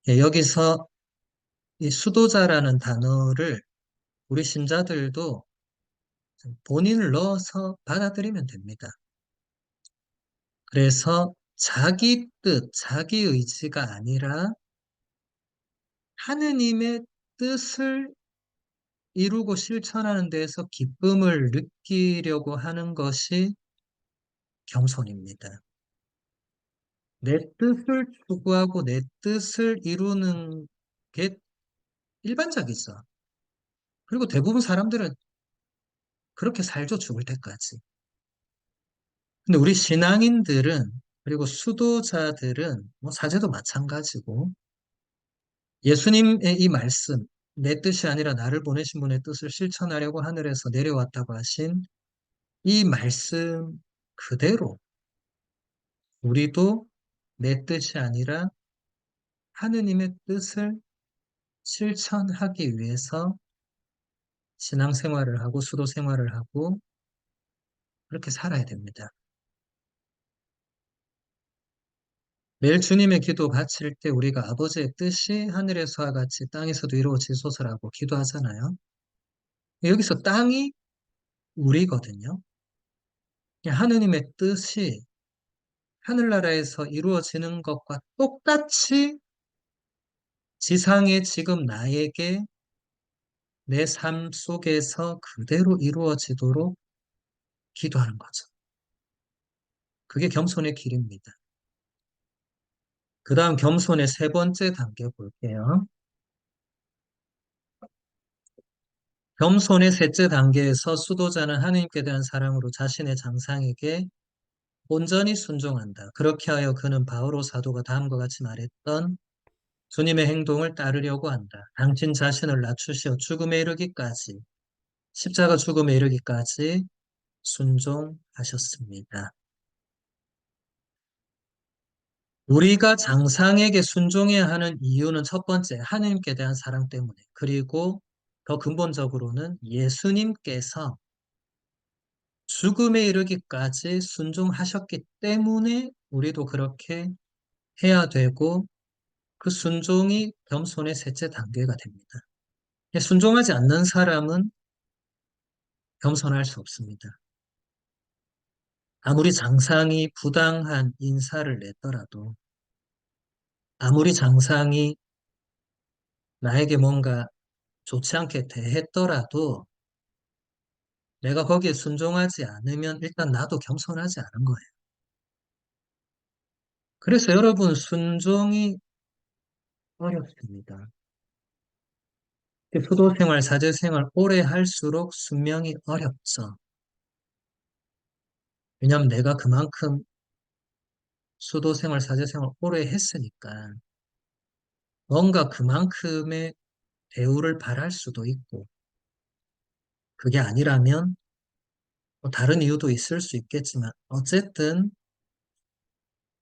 예, 여기서 이 수도자라는 단어를 우리 신자들도 본인을 넣어서 받아들이면 됩니다. 그래서 자기 뜻, 자기 의지가 아니라 하느님의 뜻을 이루고 실천하는 데에서 기쁨을 느끼려고 하는 것이 겸손입니다. 내 뜻을 추구하고 내 뜻을 이루는 게 일반적이죠. 그리고 대부분 사람들은 그렇게 살죠, 죽을 때까지. 근데 우리 신앙인들은, 그리고 수도자들은, 뭐 사제도 마찬가지고, 예수님의 이 말씀, 내 뜻이 아니라 나를 보내신 분의 뜻을 실천하려고 하늘에서 내려왔다고 하신 이 말씀 그대로 우리도 내 뜻이 아니라 하느님의 뜻을 실천하기 위해서 신앙생활을 하고 수도 생활을 하고 그렇게 살아야 됩니다. 매일 주님의 기도 바칠 때 우리가 아버지의 뜻이 하늘에서와 같이 땅에서도 이루어지소서라고 기도하잖아요. 여기서 땅이 우리거든요. 하느님의 뜻이 하늘나라에서 이루어지는 것과 똑같이 지상에 지금 나에게 내 삶 속에서 그대로 이루어지도록 기도하는 거죠. 그게 겸손의 길입니다. 그 다음 겸손의 세 번째 단계 볼게요. 겸손의 셋째 단계에서 수도자는 하느님께 대한 사랑으로 자신의 장상에게 온전히 순종한다. 그렇게 하여 그는 바오로 사도가 다음과 같이 말했던 주님의 행동을 따르려고 한다. 당신 자신을 낮추시어 죽음에 이르기까지, 십자가 죽음에 이르기까지 순종하셨습니다. 우리가 장상에게 순종해야 하는 이유는 첫 번째, 하느님께 대한 사랑 때문에, 그리고 더 근본적으로는 예수님께서 죽음에 이르기까지 순종하셨기 때문에 우리도 그렇게 해야 되고, 그 순종이 겸손의 셋째 단계가 됩니다. 순종하지 않는 사람은 겸손할 수 없습니다. 아무리 장상이 부당한 인사를 냈더라도, 아무리 장상이 나에게 뭔가 좋지 않게 대했더라도, 내가 거기에 순종하지 않으면 일단 나도 겸손하지 않은 거예요. 그래서 여러분, 순종이 어렵습니다. 수도생활, 사제생활 오래 할수록 순명이 어렵죠. 왜냐하면 내가 그만큼 수도생활, 사제생활 오래 했으니까 뭔가 그만큼의 대우를 바랄 수도 있고, 그게 아니라면 뭐 다른 이유도 있을 수 있겠지만 어쨌든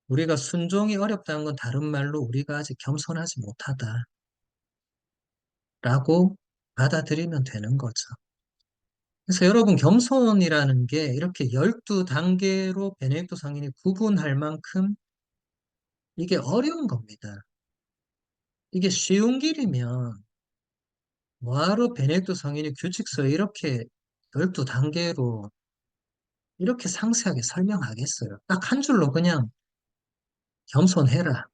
우리가 순종이 어렵다는 건 다른 말로 우리가 아직 겸손하지 못하다라고 받아들이면 되는 거죠. 그래서 여러분 겸손이라는 게 이렇게 12단계로 베네딕토 성인이 구분할 만큼 이게 어려운 겁니다. 이게 쉬운 길이면 뭐하러 베네딕토 성인이 규칙서에 이렇게 12단계로 이렇게 상세하게 설명하겠어요. 딱 한 줄로 그냥 겸손해라.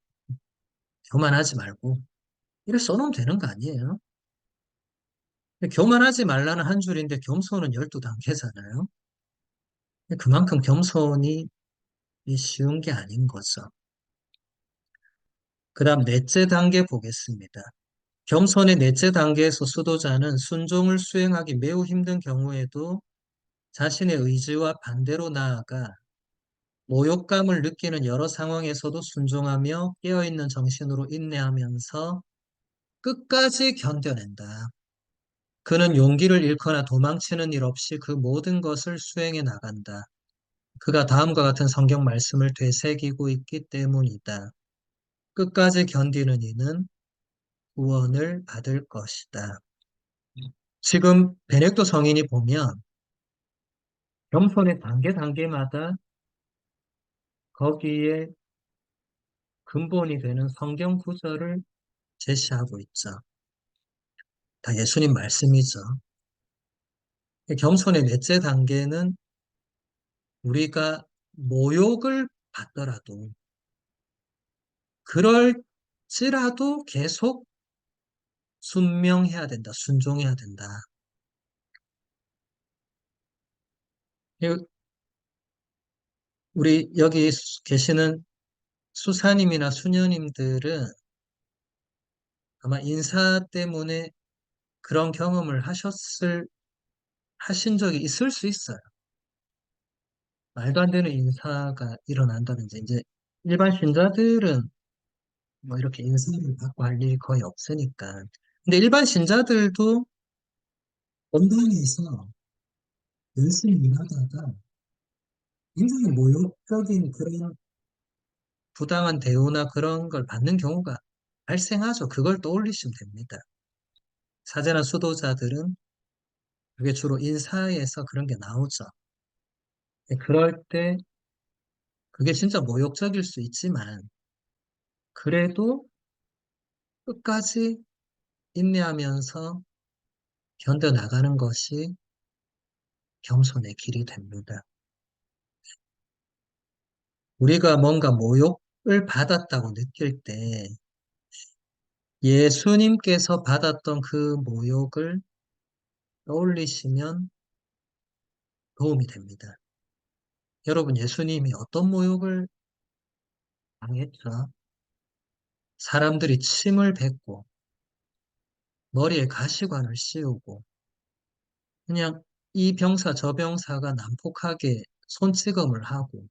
교만하지 말고. 이렇게 써놓으면 되는 거 아니에요? 교만하지 말라는 한 줄인데 겸손은 12단계잖아요. 그만큼 겸손이 쉬운 게 아닌 거죠. 그 다음 넷째 단계 보겠습니다. 겸손의 넷째 단계에서 수도자는 순종을 수행하기 매우 힘든 경우에도 자신의 의지와 반대로 나아가 모욕감을 느끼는 여러 상황에서도 순종하며 깨어있는 정신으로 인내하면서 끝까지 견뎌낸다. 그는 용기를 잃거나 도망치는 일 없이 그 모든 것을 수행해 나간다. 그가 다음과 같은 성경 말씀을 되새기고 있기 때문이다. 끝까지 견디는 이는 구원을 받을 것이다. 지금 베넥토 성인이 보면 겸손의 단계 단계마다 거기에 근본이 되는 성경 구절을 제시하고 있죠. 다 예수님 말씀이죠. 겸손의 넷째 단계는 우리가 모욕을 받더라도 그럴지라도 계속 순명해야 된다, 순종해야 된다. 우리 여기 계시는 수사님이나 수녀님들은 아마 인사 때문에 그런 경험을 하신 적이 있을 수 있어요. 말도 안 되는 인사가 일어난다든지, 이제 일반 신자들은 뭐 이렇게 인사를 받고 할 일이 거의 없으니까. 근데 일반 신자들도 본당에서 열심히 일하다가 굉장히 모욕적인 그런 부당한 대우나 그런 걸 받는 경우가 발생하죠. 그걸 떠올리시면 됩니다. 사제나 수도자들은 그게 주로 인사에서 그런 게 나오죠. 그럴 때 그게 진짜 모욕적일 수 있지만 그래도 끝까지 인내하면서 견뎌나가는 것이 겸손의 길이 됩니다. 우리가 뭔가 모욕을 받았다고 느낄 때 예수님께서 받았던 그 모욕을 떠올리시면 도움이 됩니다. 여러분, 예수님이 어떤 모욕을 당했죠? 사람들이 침을 뱉고 머리에 가시관을 씌우고 그냥 이 병사 저 병사가 난폭하게 손찌검을 하고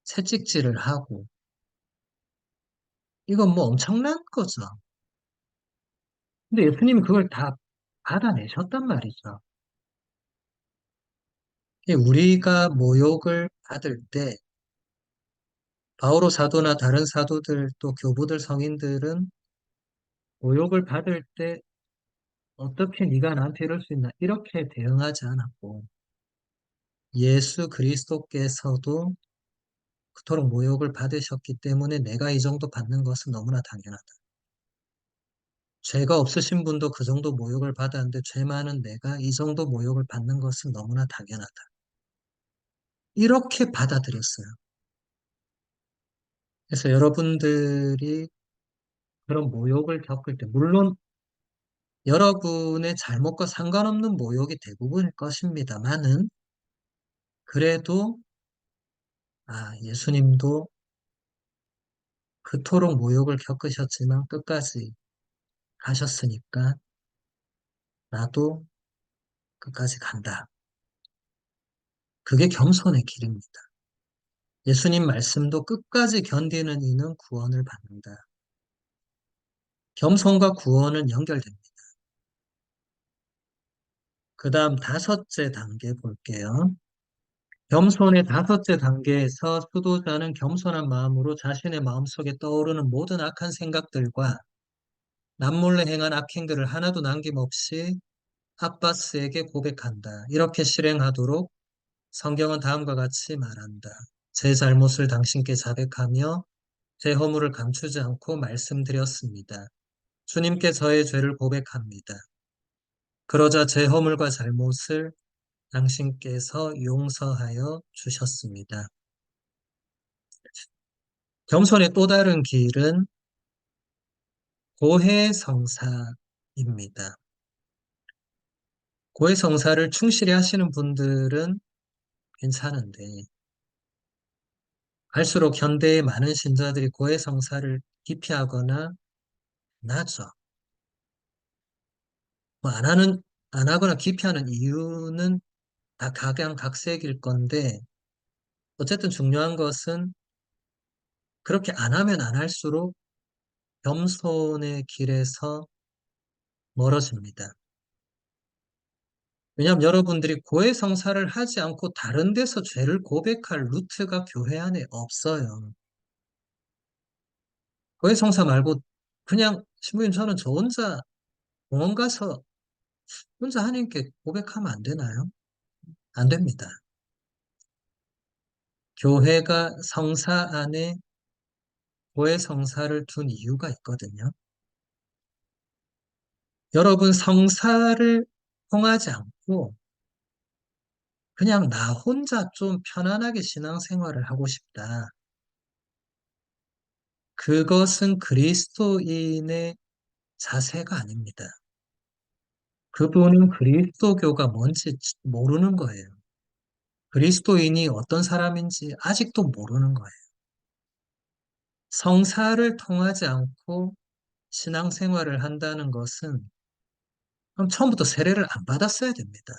채찍질을 하고 이건 뭐 엄청난 거죠. 근데 예수님이 그걸 다 받아내셨단 말이죠. 우리가 모욕을 받을 때 바오로 사도나 다른 사도들 또 교부들 성인들은 모욕을 받을 때 어떻게 네가 나한테 이럴 수 있나 이렇게 대응하지 않았고 예수 그리스도께서도 그토록 모욕을 받으셨기 때문에 내가 이 정도 받는 것은 너무나 당연하다. 죄가 없으신 분도 그 정도 모욕을 받았는데 죄 많은 내가 이 정도 모욕을 받는 것은 너무나 당연하다. 이렇게 받아들였어요. 그래서 여러분들이 그런 모욕을 겪을 때, 물론 여러분의 잘못과 상관없는 모욕이 대부분일 것입니다만은, 그래도, 예수님도 그토록 모욕을 겪으셨지만 끝까지 가셨으니까 나도 끝까지 간다. 그게 겸손의 길입니다. 예수님 말씀도 끝까지 견디는 이는 구원을 받는다. 겸손과 구원은 연결됩니다. 그 다음 다섯째 단계 볼게요. 겸손의 다섯째 단계에서 수도자는 겸손한 마음으로 자신의 마음속에 떠오르는 모든 악한 생각들과 남몰래 행한 악행들을 하나도 남김없이 아바스에게 고백한다. 이렇게 실행하도록 성경은 다음과 같이 말한다. 제 잘못을 당신께 자백하며 제 허물을 감추지 않고 말씀드렸습니다. 주님께 저의 죄를 고백합니다. 그러자 제 허물과 잘못을 당신께서 용서하여 주셨습니다. 겸손의 또 다른 길은 고해성사입니다. 고해성사를 충실히 하시는 분들은 괜찮은데 갈수록 현대의 많은 신자들이 고해성사를 기피하거나 나죠. 뭐 안 하거나 기피하는 이유는 다 각양각색일 건데 어쨌든 중요한 것은 그렇게 안 하면 안 할수록 겸손의 길에서 멀어집니다. 왜냐하면 여러분들이 고해성사를 하지 않고 다른 데서 죄를 고백할 루트가 교회 안에 없어요. 고해성사 말고 그냥 신부님, 저는 저 혼자 공원 가서 혼자 하나님께 고백하면 안 되나요? 안 됩니다. 교회가 성사 안에 고해 성사를 둔 이유가 있거든요. 여러분, 성사를 통하지 않고 그냥 나 혼자 좀 편안하게 신앙생활을 하고 싶다. 그것은 그리스도인의 자세가 아닙니다. 그분은 그리스도교가 뭔지 모르는 거예요. 그리스도인이 어떤 사람인지 아직도 모르는 거예요. 성사를 통하지 않고 신앙생활을 한다는 것은 그럼 처음부터 세례를 안 받았어야 됩니다.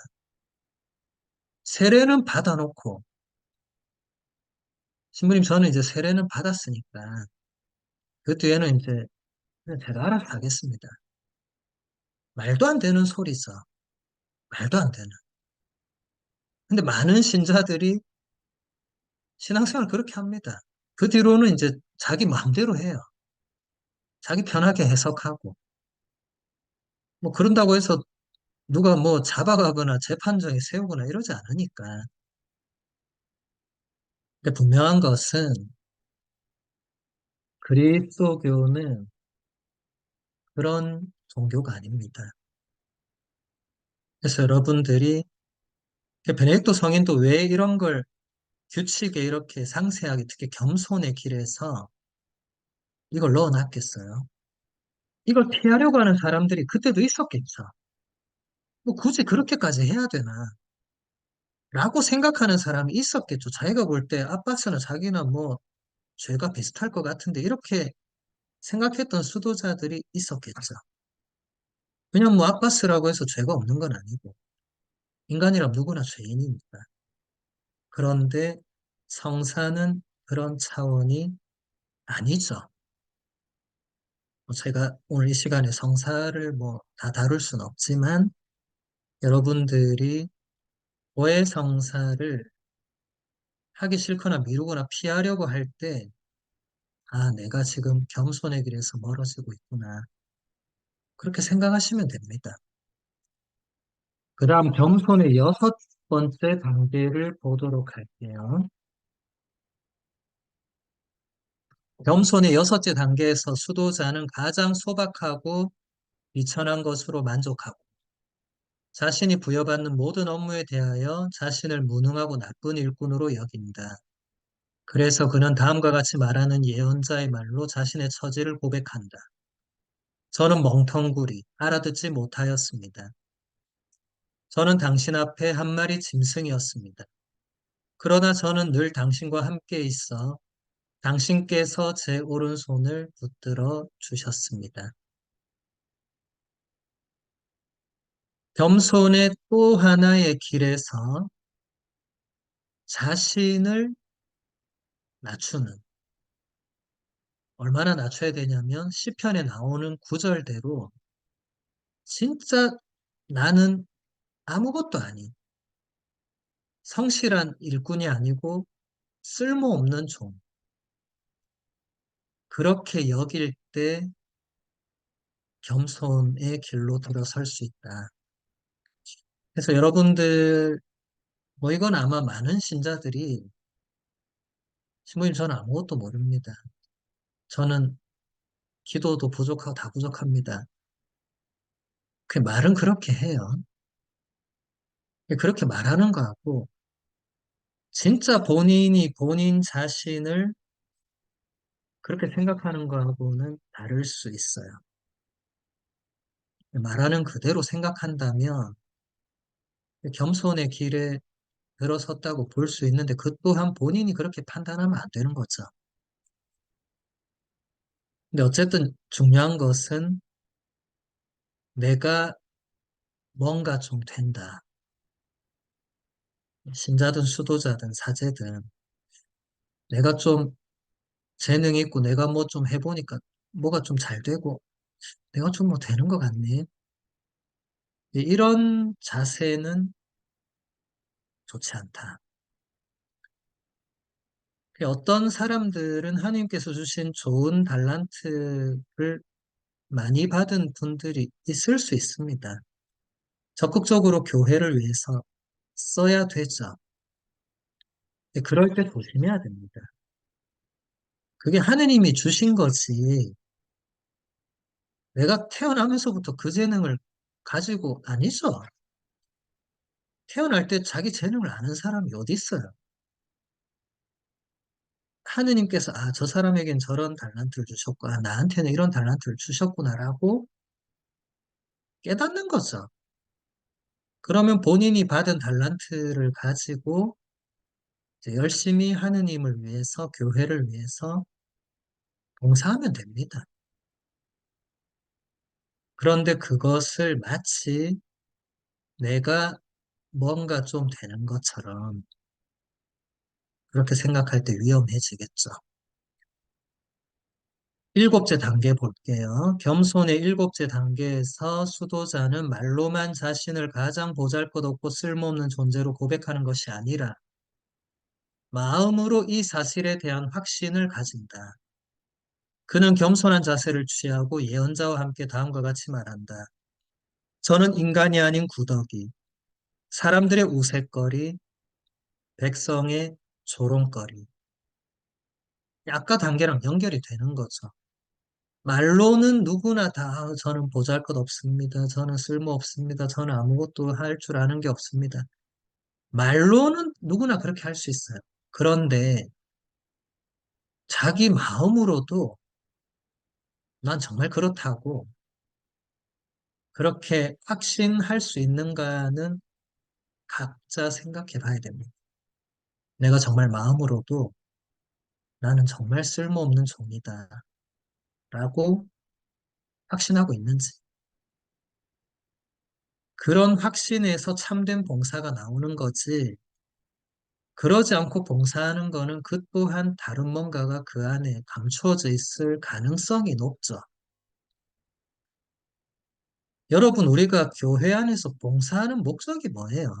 세례는 받아놓고 신부님 저는 이제 세례는 받았으니까 그 뒤에는 이제 그냥 제가 알아서 하겠습니다. 말도 안 되는 소리죠. 말도 안 되는. 근데 많은 신자들이 신앙생활 그렇게 합니다. 그 뒤로는 이제 자기 마음대로 해요. 자기 편하게 해석하고. 뭐 그런다고 해서 누가 뭐 잡아가거나 재판정에 세우거나 이러지 않으니까. 근데 분명한 것은 그리스도교는 그런 종교가 아닙니다. 그래서 여러분들이 베네딕토 성인도 왜 이런 걸 규칙에 이렇게 상세하게 특히 겸손의 길에서 이걸 넣어놨겠어요? 이걸 피하려고 하는 사람들이 그때도 있었겠죠. 뭐 굳이 그렇게까지 해야 되나? 라고 생각하는 사람이 있었겠죠. 자기가 볼 때 아빠스나 자기나 뭐 죄가 비슷할 것 같은데 이렇게 생각했던 수도자들이 있었겠죠. 왜냐면 뭐 아빠스라고 해서 죄가 없는 건 아니고 인간이란 누구나 죄인이니까. 그런데 성사는 그런 차원이 아니죠. 뭐 제가 오늘 이 시간에 성사를 뭐 다 다룰 수는 없지만 여러분들이 고해 성사를 하기 싫거나 미루거나 피하려고 할 때, 아, 내가 지금 겸손의 길에서 멀어지고 있구나. 그렇게 생각하시면 됩니다. 그 다음 겸손의 여섯 번째 단계를 보도록 할게요. 겸손의 여섯째 단계에서 수도자는 가장 소박하고 비천한 것으로 만족하고 자신이 부여받는 모든 업무에 대하여 자신을 무능하고 나쁜 일꾼으로 여긴다. 그래서 그는 다음과 같이 말하는 예언자의 말로 자신의 처지를 고백한다. 저는 멍텅구리, 알아듣지 못하였습니다. 저는 당신 앞에 한 마리 짐승이었습니다. 그러나 저는 늘 당신과 함께 있어 당신께서 제 오른손을 붙들어 주셨습니다. 겸손의 또 하나의 길에서 자신을 낮추는, 얼마나 낮춰야 되냐면 시편에 나오는 구절대로 진짜 나는 아무것도 아닌 성실한 일꾼이 아니고 쓸모없는 종, 그렇게 여길 때 겸손의 길로 들어설 수 있다. 그래서 여러분들, 뭐 이건 아마 많은 신자들이, 신부님 저는 아무것도 모릅니다. 저는 기도도 부족하고 다 부족합니다. 그 말은 그렇게 해요. 그렇게 말하는 거하고, 진짜 본인이 본인 자신을 그렇게 생각하는 거하고는 다를 수 있어요. 말하는 그대로 생각한다면 겸손의 길에 들어섰다고 볼 수 있는데 그 또한 본인이 그렇게 판단하면 안 되는 거죠. 근데 어쨌든 중요한 것은 내가 뭔가 좀 된다. 신자든 수도자든 사제든 내가 좀 재능이 있고 내가 뭐 좀 해보니까 뭐가 좀 잘 되고 내가 좀 뭐 되는 것 같네. 이런 자세는 좋지 않다. 어떤 사람들은 하나님께서 주신 좋은 달란트를 많이 받은 분들이 있을 수 있습니다. 적극적으로 교회를 위해서 써야 되죠. 근데 그럴 때 조심해야 됩니다. 그게 하느님이 주신 거지. 내가 태어나면서부터 그 재능을 가지고 아니죠. 태어날 때 자기 재능을 아는 사람이 어디 있어요? 하느님께서 저 사람에겐 저런 달란트를 주셨고 나한테는 이런 달란트를 주셨구나라고 깨닫는 거죠. 그러면 본인이 받은 달란트를 가지고 이제 열심히 하느님을 위해서 교회를 위해서 봉사하면 됩니다. 그런데 그것을 마치 내가 뭔가 좀 되는 것처럼 그렇게 생각할 때 위험해지겠죠. 일곱째 단계 볼게요. 겸손의 일곱째 단계에서 수도자는 말로만 자신을 가장 보잘것없고 쓸모없는 존재로 고백하는 것이 아니라 마음으로 이 사실에 대한 확신을 가진다. 그는 겸손한 자세를 취하고 예언자와 함께 다음과 같이 말한다. 저는 인간이 아닌 구더기, 사람들의 우윳거리, 백성의 조롱거리. 아까 단계랑 연결이 되는 거죠. 말로는 누구나 다 저는 보잘것없습니다. 저는 쓸모없습니다. 저는 아무것도 할 줄 아는 게 없습니다. 말로는 누구나 그렇게 할 수 있어요. 그런데 자기 마음으로도 난 정말 그렇다고 그렇게 확신할 수 있는가는 각자 생각해 봐야 됩니다. 내가 정말 마음으로도 나는 정말 쓸모없는 종이다 라고 확신하고 있는지. 그런 확신에서 참된 봉사가 나오는 거지. 그러지 않고 봉사하는 거는 그 또한 다른 뭔가가 그 안에 감추어져 있을 가능성이 높죠. 여러분, 우리가 교회 안에서 봉사하는 목적이 뭐예요?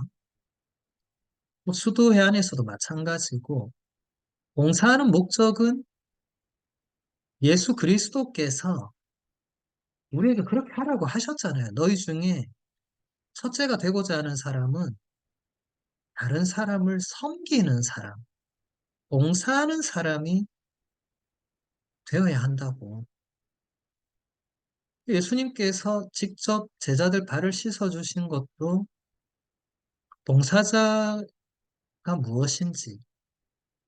뭐 수도회 안에서도 마찬가지고, 봉사하는 목적은 예수 그리스도께서 우리에게 그렇게 하라고 하셨잖아요. 너희 중에 첫째가 되고자 하는 사람은 다른 사람을 섬기는 사람, 봉사하는 사람이 되어야 한다고. 예수님께서 직접 제자들 발을 씻어주신 것도 봉사자가 무엇인지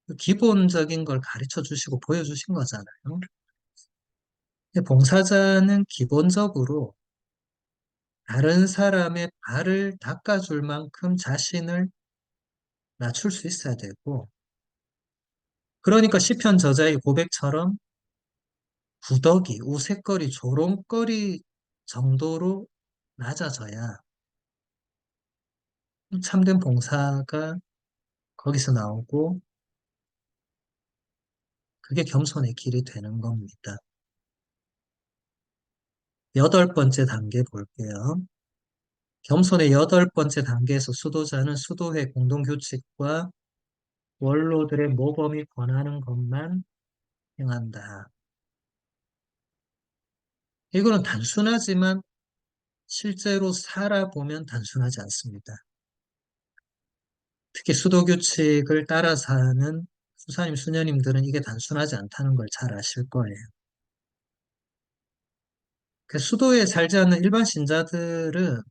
그 기본적인 걸 가르쳐 주시고 보여주신 거잖아요. 봉사자는 기본적으로 다른 사람의 발을 닦아줄 만큼 자신을 낮출 수 있어야 되고, 그러니까 시편 저자의 고백처럼 구더기, 우윳거리, 조롱거리 정도로 낮아져야 참된 봉사가 거기서 나오고, 그게 겸손의 길이 되는 겁니다. 여덟 번째 단계 볼게요. 겸손의 여덟 번째 단계에서 수도자는 수도회 공동규칙과 원로들의 모범이 권하는 것만 행한다. 이거는 단순하지만 실제로 살아보면 단순하지 않습니다. 특히 수도규칙을 따라 사는 수사님, 수녀님들은 이게 단순하지 않다는 걸 잘 아실 거예요. 그 수도에 살지 않는 일반 신자들은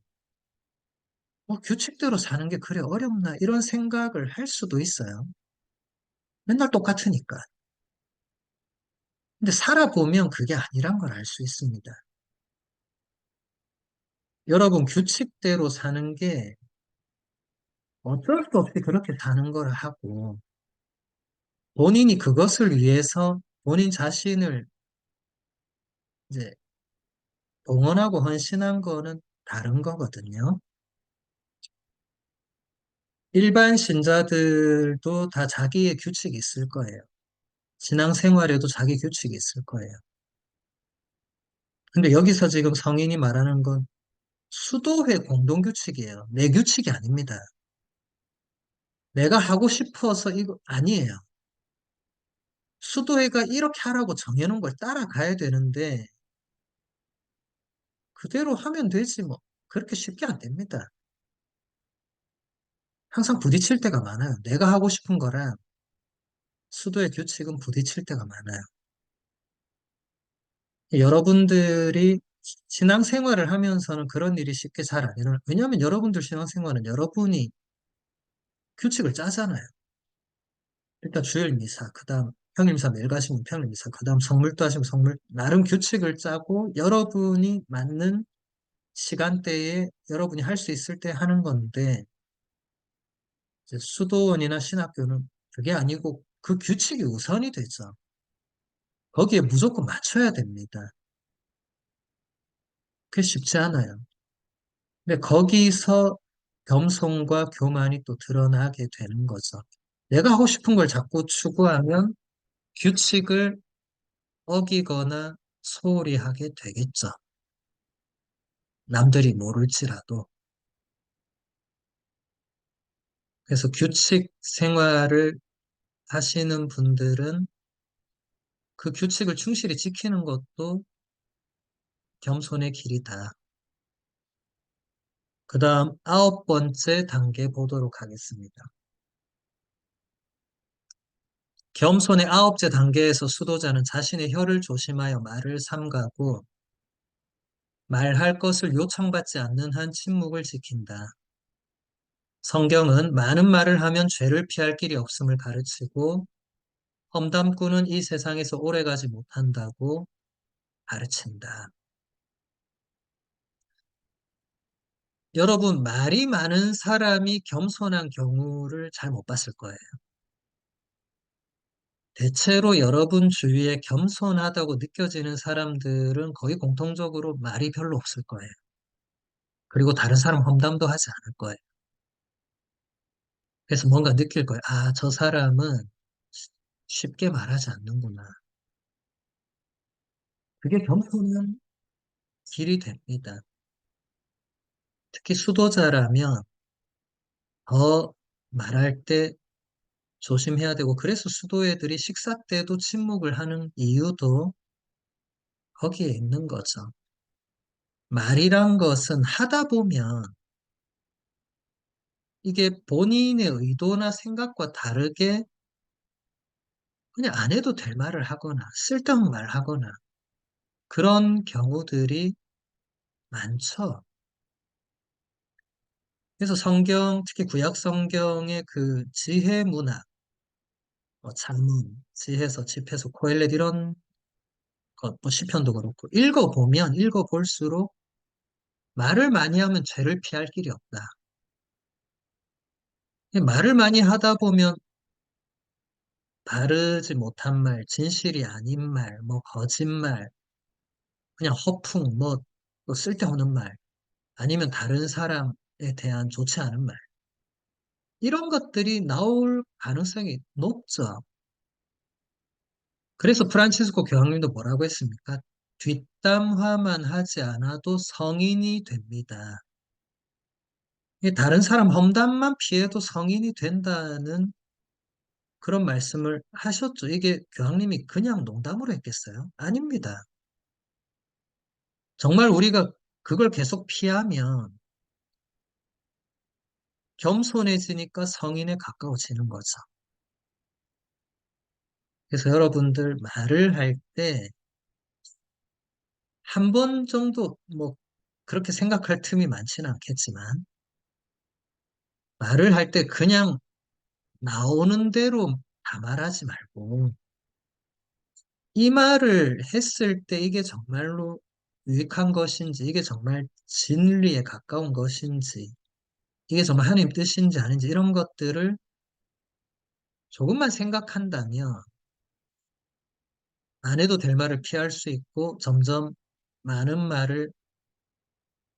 규칙대로 사는 게 그래 어렵나 이런 생각을 할 수도 있어요. 맨날 똑같으니까. 근데 살아보면 그게 아니란 걸 알 수 있습니다. 여러분, 규칙대로 사는 게 어쩔 수 없이 그렇게 사는 걸 하고, 본인이 그것을 위해서 본인 자신을 이제 동원하고 헌신한 거는 다른 거거든요. 일반 신자들도 다 자기의 규칙이 있을 거예요. 신앙생활에도 자기 규칙이 있을 거예요. 근데 여기서 지금 성인이 말하는 건 수도회 공동규칙이에요. 내 규칙이 아닙니다. 내가 하고 싶어서 이거 아니에요. 수도회가 이렇게 하라고 정해놓은 걸 따라가야 되는데 그대로 하면 되지 뭐. 그렇게 쉽게 안 됩니다. 항상 부딪힐 때가 많아요. 내가 하고 싶은 거랑 수도의 규칙은 부딪힐 때가 많아요. 여러분들이 신앙생활을 하면서는 그런 일이 쉽게 잘 안 일어나요. 왜냐하면 여러분들 신앙생활은 여러분이 규칙을 짜잖아요. 일단 주일 미사, 그 다음 평일 미사 매일 가시면 평일 미사, 그 다음 성물도 하시면 성물, 나름 규칙을 짜고 여러분이 맞는 시간대에 여러분이 할 수 있을 때 하는 건데, 이제 수도원이나 신학교는 그게 아니고 그 규칙이 우선이 되죠. 거기에 무조건 맞춰야 됩니다. 그게 쉽지 않아요. 근데 거기서 겸손과 교만이 또 드러나게 되는 거죠. 내가 하고 싶은 걸 자꾸 추구하면 규칙을 어기거나 소홀히 하게 되겠죠. 남들이 모를지라도. 그래서 규칙 생활을 하시는 분들은 그 규칙을 충실히 지키는 것도 겸손의 길이다. 그 다음 9번째 단계 보도록 하겠습니다. 겸손의 9째 단계에서 수도자는 자신의 혀를 조심하여 말을 삼가고 말할 것을 요청받지 않는 한 침묵을 지킨다. 성경은 많은 말을 하면 죄를 피할 길이 없음을 가르치고 험담꾼은 이 세상에서 오래가지 못한다고 가르친다. 여러분, 말이 많은 사람이 겸손한 경우를 잘 못 봤을 거예요. 대체로 여러분 주위에 겸손하다고 느껴지는 사람들은 거의 공통적으로 말이 별로 없을 거예요. 그리고 다른 사람 험담도 하지 않을 거예요. 그래서 뭔가 느낄 거예요. 아, 저 사람은 쉽게 말하지 않는구나. 그게 겸손한 길이 됩니다. 특히 수도자라면 더 말할 때 조심해야 되고, 그래서 수도애들이 식사 때도 침묵을 하는 이유도 거기에 있는 거죠. 말이란 것은 하다 보면 이게 본인의 의도나 생각과 다르게 그냥 안 해도 될 말을 하거나 쓸데없는 말 하거나 그런 경우들이 많죠. 그래서 성경, 특히 구약 성경의 그 지혜 문학, 뭐 잠언, 지혜서, 집해서, 코엘렛 이런 것, 뭐 시편도 그렇고 읽어보면 읽어볼수록 말을 많이 하면 죄를 피할 길이 없다. 말을 많이 하다 보면 바르지 못한 말, 진실이 아닌 말, 뭐 거짓말, 그냥 허풍, 뭐 또 쓸데없는 말, 아니면 다른 사람에 대한 좋지 않은 말. 이런 것들이 나올 가능성이 높죠. 그래서 프란치스코 교황님도 뭐라고 했습니까? 뒷담화만 하지 않아도 성인이 됩니다. 다른 사람 험담만 피해도 성인이 된다는 그런 말씀을 하셨죠. 이게 교황님이 그냥 농담으로 했겠어요? 아닙니다. 정말 우리가 그걸 계속 피하면 겸손해지니까 성인에 가까워지는 거죠. 그래서 여러분들 말을 할 때 한 번 정도 뭐 그렇게 생각할 틈이 많지는 않겠지만 말을 할 때 그냥 나오는 대로 다 말하지 말고 이 말을 했을 때 이게 정말로 유익한 것인지 이게 정말 진리에 가까운 것인지 이게 정말 하나님 뜻인지 아닌지 이런 것들을 조금만 생각한다면 안 해도 될 말을 피할 수 있고 점점 많은 말을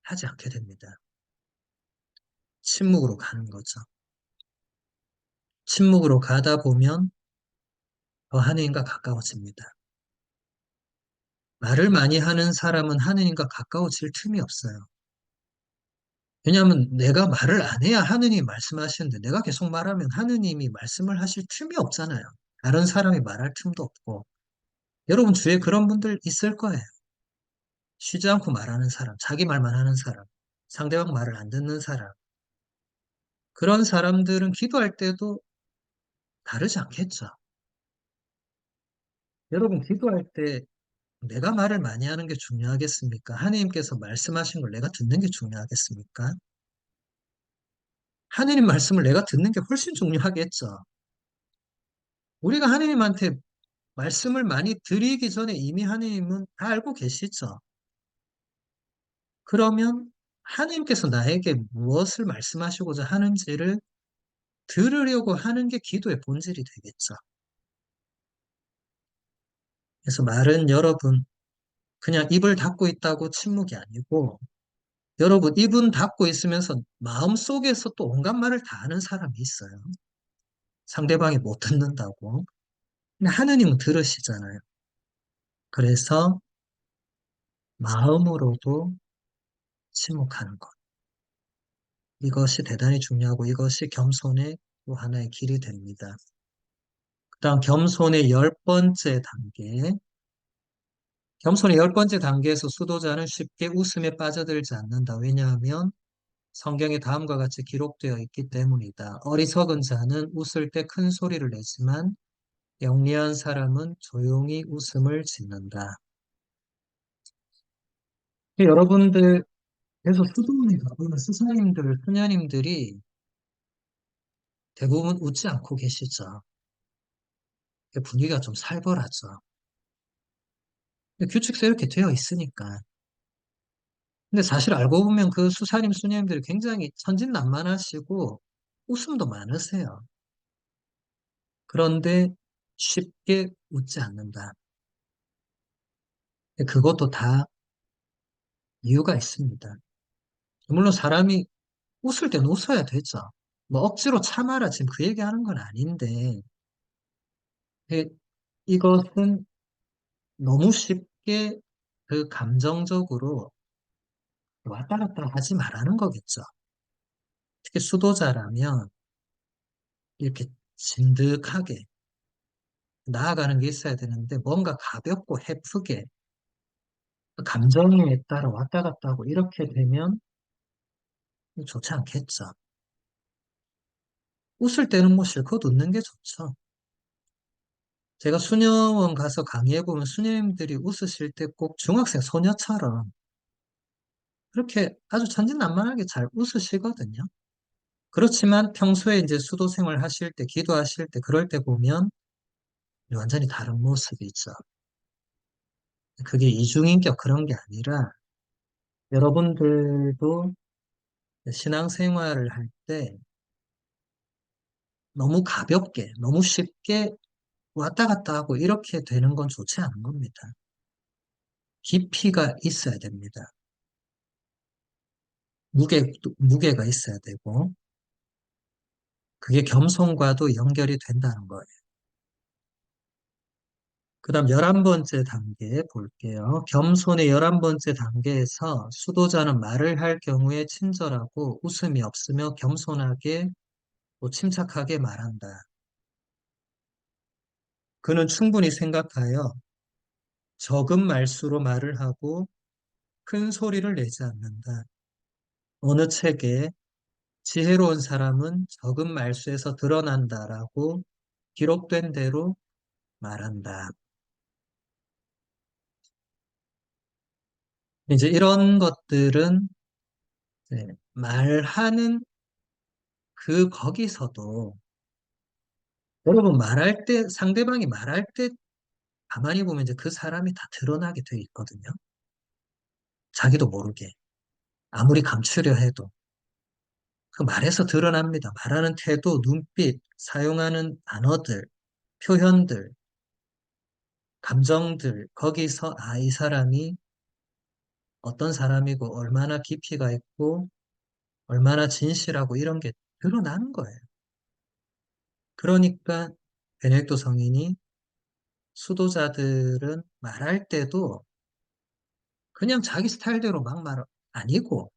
하지 않게 됩니다. 침묵으로 가는 거죠. 침묵으로 가다 보면 더 하느님과 가까워집니다. 말을 많이 하는 사람은 하느님과 가까워질 틈이 없어요. 왜냐하면 내가 말을 안 해야 하느님이 말씀하시는데 내가 계속 말하면 하느님이 말씀을 하실 틈이 없잖아요. 다른 사람이 말할 틈도 없고. 여러분 주위에 그런 분들 있을 거예요. 쉬지 않고 말하는 사람, 자기 말만 하는 사람, 상대방 말을 안 듣는 사람, 그런 사람들은 기도할 때도 다르지 않겠죠. 여러분, 기도할 때 내가 말을 많이 하는 게 중요하겠습니까? 하나님께서 말씀하신 걸 내가 듣는 게 중요하겠습니까? 하나님 말씀을 내가 듣는 게 훨씬 중요하겠죠. 우리가 하나님한테 말씀을 많이 드리기 전에 이미 하나님은 다 알고 계시죠. 그러면 하나님께서 나에게 무엇을 말씀하시고자 하는지를 들으려고 하는 게 기도의 본질이 되겠죠. 그래서 말은 여러분, 그냥 입을 닫고 있다고 침묵이 아니고, 여러분, 입은 닫고 있으면서 마음속에서 또 온갖 말을 다 하는 사람이 있어요. 상대방이 못 듣는다고. 근데 하느님은 들으시잖아요. 그래서 마음으로도 침묵하는 것. 이것이 대단히 중요하고 이것이 겸손의 또 하나의 길이 됩니다. 그다음 겸손의 열 번째 단계. 겸손의 열 번째 단계에서 수도자는 쉽게 웃음에 빠져들지 않는다. 왜냐하면 성경에 다음과 같이 기록되어 있기 때문이다. 어리석은 자는 웃을 때 큰 소리를 내지만 영리한 사람은 조용히 웃음을 짓는다. 여러분들, 그래서 수도원에 가보면 스승님들, 수녀님들이 대부분 웃지 않고 계시죠. 분위기가 좀 살벌하죠. 규칙서 이렇게 되어 있으니까. 근데 사실 알고 보면 그 수사님, 수녀님들이 굉장히 천진난만하시고 웃음도 많으세요. 그런데 쉽게 웃지 않는다. 그것도 다 이유가 있습니다. 물론 사람이 웃을 때는 웃어야 되죠. 뭐 억지로 참아라 지금 그 얘기하는 건 아닌데 예, 이것은 너무 쉽게 그 감정적으로 왔다 갔다 하지 말라는 거겠죠. 특히 수도자라면 이렇게 진득하게 나아가는 게 있어야 되는데 뭔가 가볍고 해프게 감정에 따라 왔다 갔다 하고 이렇게 되면 좋지 않겠죠. 웃을 때는 뭐 실컷 웃는 게 좋죠. 제가 수녀원 가서 강의해보면 수녀님들이 웃으실 때 꼭 중학생 소녀처럼 그렇게 아주 천진난만하게 잘 웃으시거든요. 그렇지만 평소에 이제 수도 생활 하실 때, 기도하실 때, 그럴 때 보면 완전히 다른 모습이죠. 그게 이중인격 그런 게 아니라 여러분들도 신앙생활을 할 때 너무 가볍게, 너무 쉽게 왔다 갔다 하고 이렇게 되는 건 좋지 않은 겁니다. 깊이가 있어야 됩니다. 무게가 있어야 되고, 그게 겸손과도 연결이 된다는 거예요. 그 다음 11번째 단계 볼게요. 겸손의 11번째 단계에서 수도자는 말을 할 경우에 친절하고 웃음이 없으며 겸손하게 또 침착하게 말한다. 그는 충분히 생각하여 적은 말수로 말을 하고 큰 소리를 내지 않는다. 어느 책에 지혜로운 사람은 적은 말수에서 드러난다라고 기록된 대로 말한다. 이제 이런 것들은 말하는 거기서도 여러분 말할 때 상대방이 말할 때 가만히 보면 이제 그 사람이 다 드러나게 돼 있거든요. 자기도 모르게 아무리 감추려 해도 그 말에서 드러납니다. 말하는 태도, 눈빛, 사용하는 단어들, 표현들, 감정들 거기서 아, 이 사람이 어떤 사람이고 얼마나 깊이가 있고 얼마나 진실하고 이런 게 드러나는 거예요. 그러니까 베네딕토 성인이 수도자들은 말할 때도 그냥 자기 스타일대로 막 말 아니고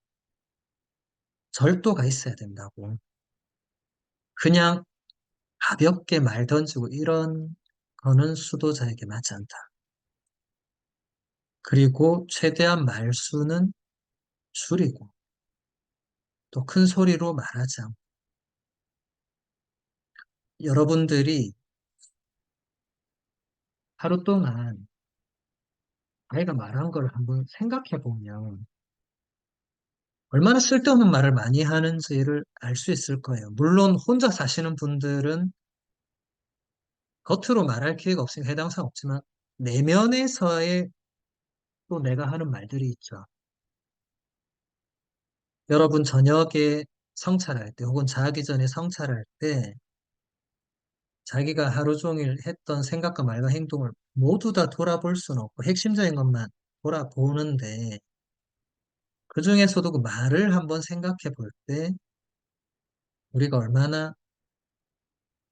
절도가 있어야 된다고. 그냥 가볍게 말 던지고 이런 거는 수도자에게 맞지 않다. 그리고 최대한 말수는 줄이고 또 큰 소리로 말하지 않고 여러분들이 하루 동안 아이가 말한 걸 한번 생각해 보면 얼마나 쓸데없는 말을 많이 하는지를 알 수 있을 거예요. 물론 혼자 사시는 분들은 겉으로 말할 기회가 없으니까 해당 사항 없지만 내면에서의 또 내가 하는 말들이 있죠. 여러분 저녁에 성찰할 때 혹은 자기 전에 성찰할 때 자기가 하루 종일 했던 생각과 말과 행동을 모두 다 돌아볼 수는 없고 핵심적인 것만 돌아보는데 그중에서도 그 말을 한번 생각해 볼 때 우리가 얼마나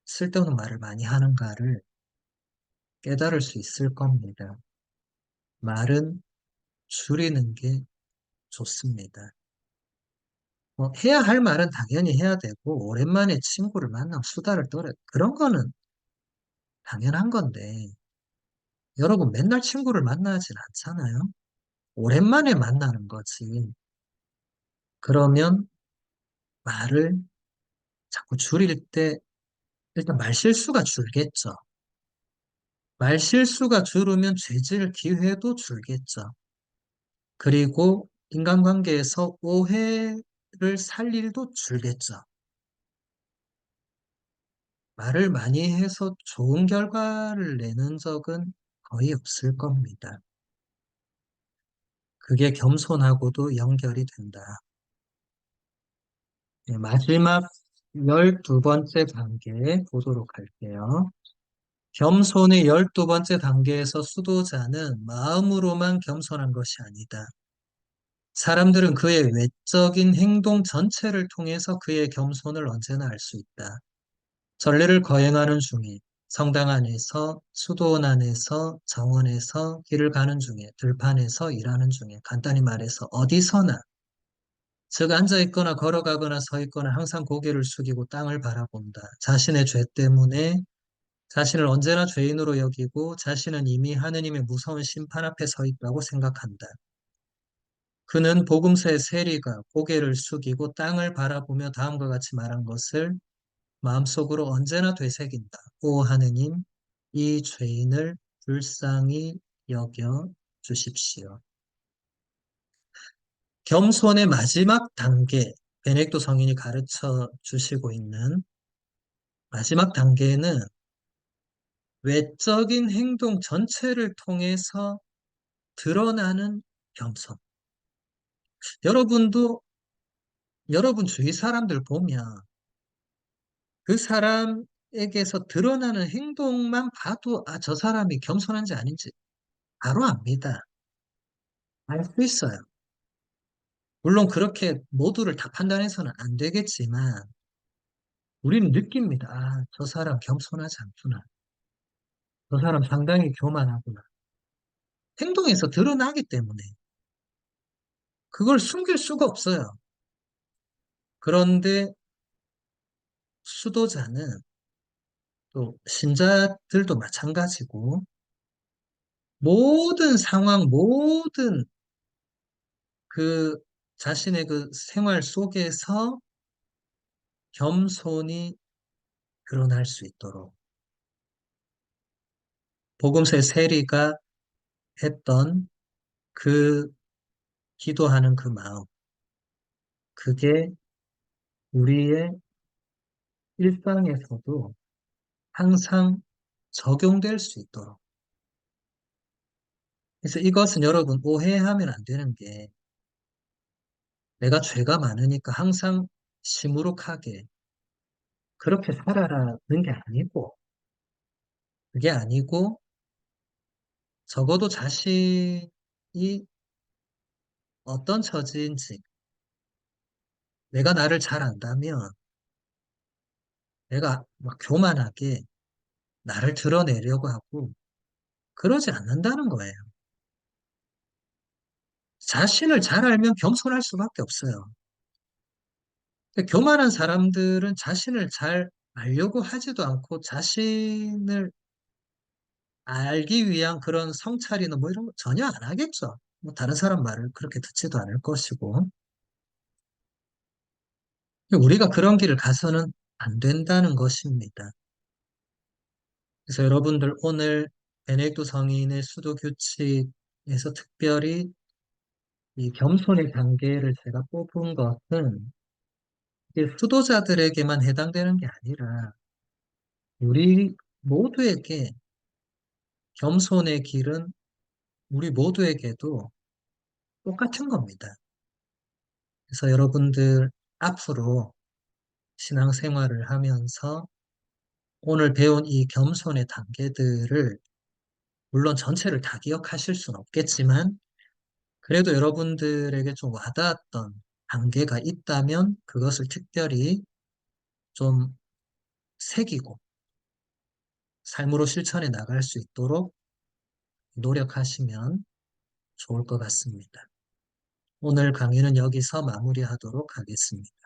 쓸데없는 말을 많이 하는가를 깨달을 수 있을 겁니다. 말은 줄이는 게 좋습니다. 해야 할 말은 당연히 해야 되고 오랜만에 친구를 만나면 수다를 떨어 그런 거는 당연한 건데 여러분 맨날 친구를 만나진 않잖아요. 오랜만에 만나는 거지. 그러면 말을 자꾸 줄일 때 일단 말 실수가 줄겠죠. 말 실수가 줄으면 죄질 기회도 줄겠죠. 그리고 인간관계에서 오해를 살 일도 줄겠죠. 말을 많이 해서 좋은 결과를 내는 적은 거의 없을 겁니다. 그게 겸손하고도 연결이 된다. 네, 마지막 12번째 단계 보도록 할게요. 겸손의 12번째 단계에서 수도자는 마음으로만 겸손한 것이 아니다. 사람들은 그의 외적인 행동 전체를 통해서 그의 겸손을 언제나 알 수 있다. 전례를 거행하는 중에, 성당 안에서, 수도원 안에서, 정원에서, 길을 가는 중에, 들판에서 일하는 중에, 간단히 말해서 어디서나, 즉 앉아있거나 걸어가거나 서 있거나 항상 고개를 숙이고 땅을 바라본다. 자신의 죄 때문에 자신을 언제나 죄인으로 여기고 자신은 이미 하느님의 무서운 심판 앞에 서 있다고 생각한다. 그는 복음서의 세리가 고개를 숙이고 땅을 바라보며 다음과 같이 말한 것을 마음속으로 언제나 되새긴다. 오 하느님, 이 죄인을 불쌍히 여겨 주십시오. 겸손의 마지막 단계, 베네딕토 성인이 가르쳐 주시고 있는 마지막 단계는 외적인 행동 전체를 통해서 드러나는 겸손. 여러분도 여러분 주위 사람들 보면 그 사람에게서 드러나는 행동만 봐도 저 사람이 겸손한지 아닌지 바로 압니다. 알 수 있어요. 물론 그렇게 모두를 다 판단해서는 안 되겠지만 우리는 느낍니다. 저 사람 겸손하지 않구나. 저 사람 상당히 교만하구나. 행동에서 드러나기 때문에 그걸 숨길 수가 없어요. 그런데 수도자는 또 신자들도 마찬가지고 모든 상황, 모든 그 자신의 그 생활 속에서 겸손이 드러날 수 있도록 복음서의 세리가 했던 그 기도하는 그 마음, 그게 우리의 일상에서도 항상 적용될 수 있도록. 그래서 이것은 여러분 오해하면 안 되는 게 내가 죄가 많으니까 항상 시무룩하게 그렇게 살아라는 게 아니고, 그게 아니고 적어도 자신이 어떤 처지인지 내가 나를 잘 안다면 내가 막 교만하게 나를 드러내려고 하고 그러지 않는다는 거예요. 자신을 잘 알면 겸손할 수밖에 없어요. 근데 교만한 사람들은 자신을 잘 알려고 하지도 않고 자신을 알기 위한 그런 성찰이나 뭐 이런 거 전혀 안 하겠죠. 뭐 다른 사람 말을 그렇게 듣지도 않을 것이고. 우리가 그런 길을 가서는 안 된다는 것입니다. 그래서 여러분들 오늘 베네딕토 성인의 수도 규칙에서 특별히 이 겸손의 단계를 제가 뽑은 것은 이게 수도자들에게만 해당되는 게 아니라 우리 모두에게 겸손의 길은 우리 모두에게도 똑같은 겁니다. 그래서 여러분들 앞으로 신앙생활을 하면서 오늘 배운 이 겸손의 단계들을 물론 전체를 다 기억하실 수는 없겠지만 그래도 여러분들에게 좀 와닿았던 단계가 있다면 그것을 특별히 좀 새기고 삶으로 실천해 나갈 수 있도록 노력하시면 좋을 것 같습니다. 오늘 강의는 여기서 마무리하도록 하겠습니다.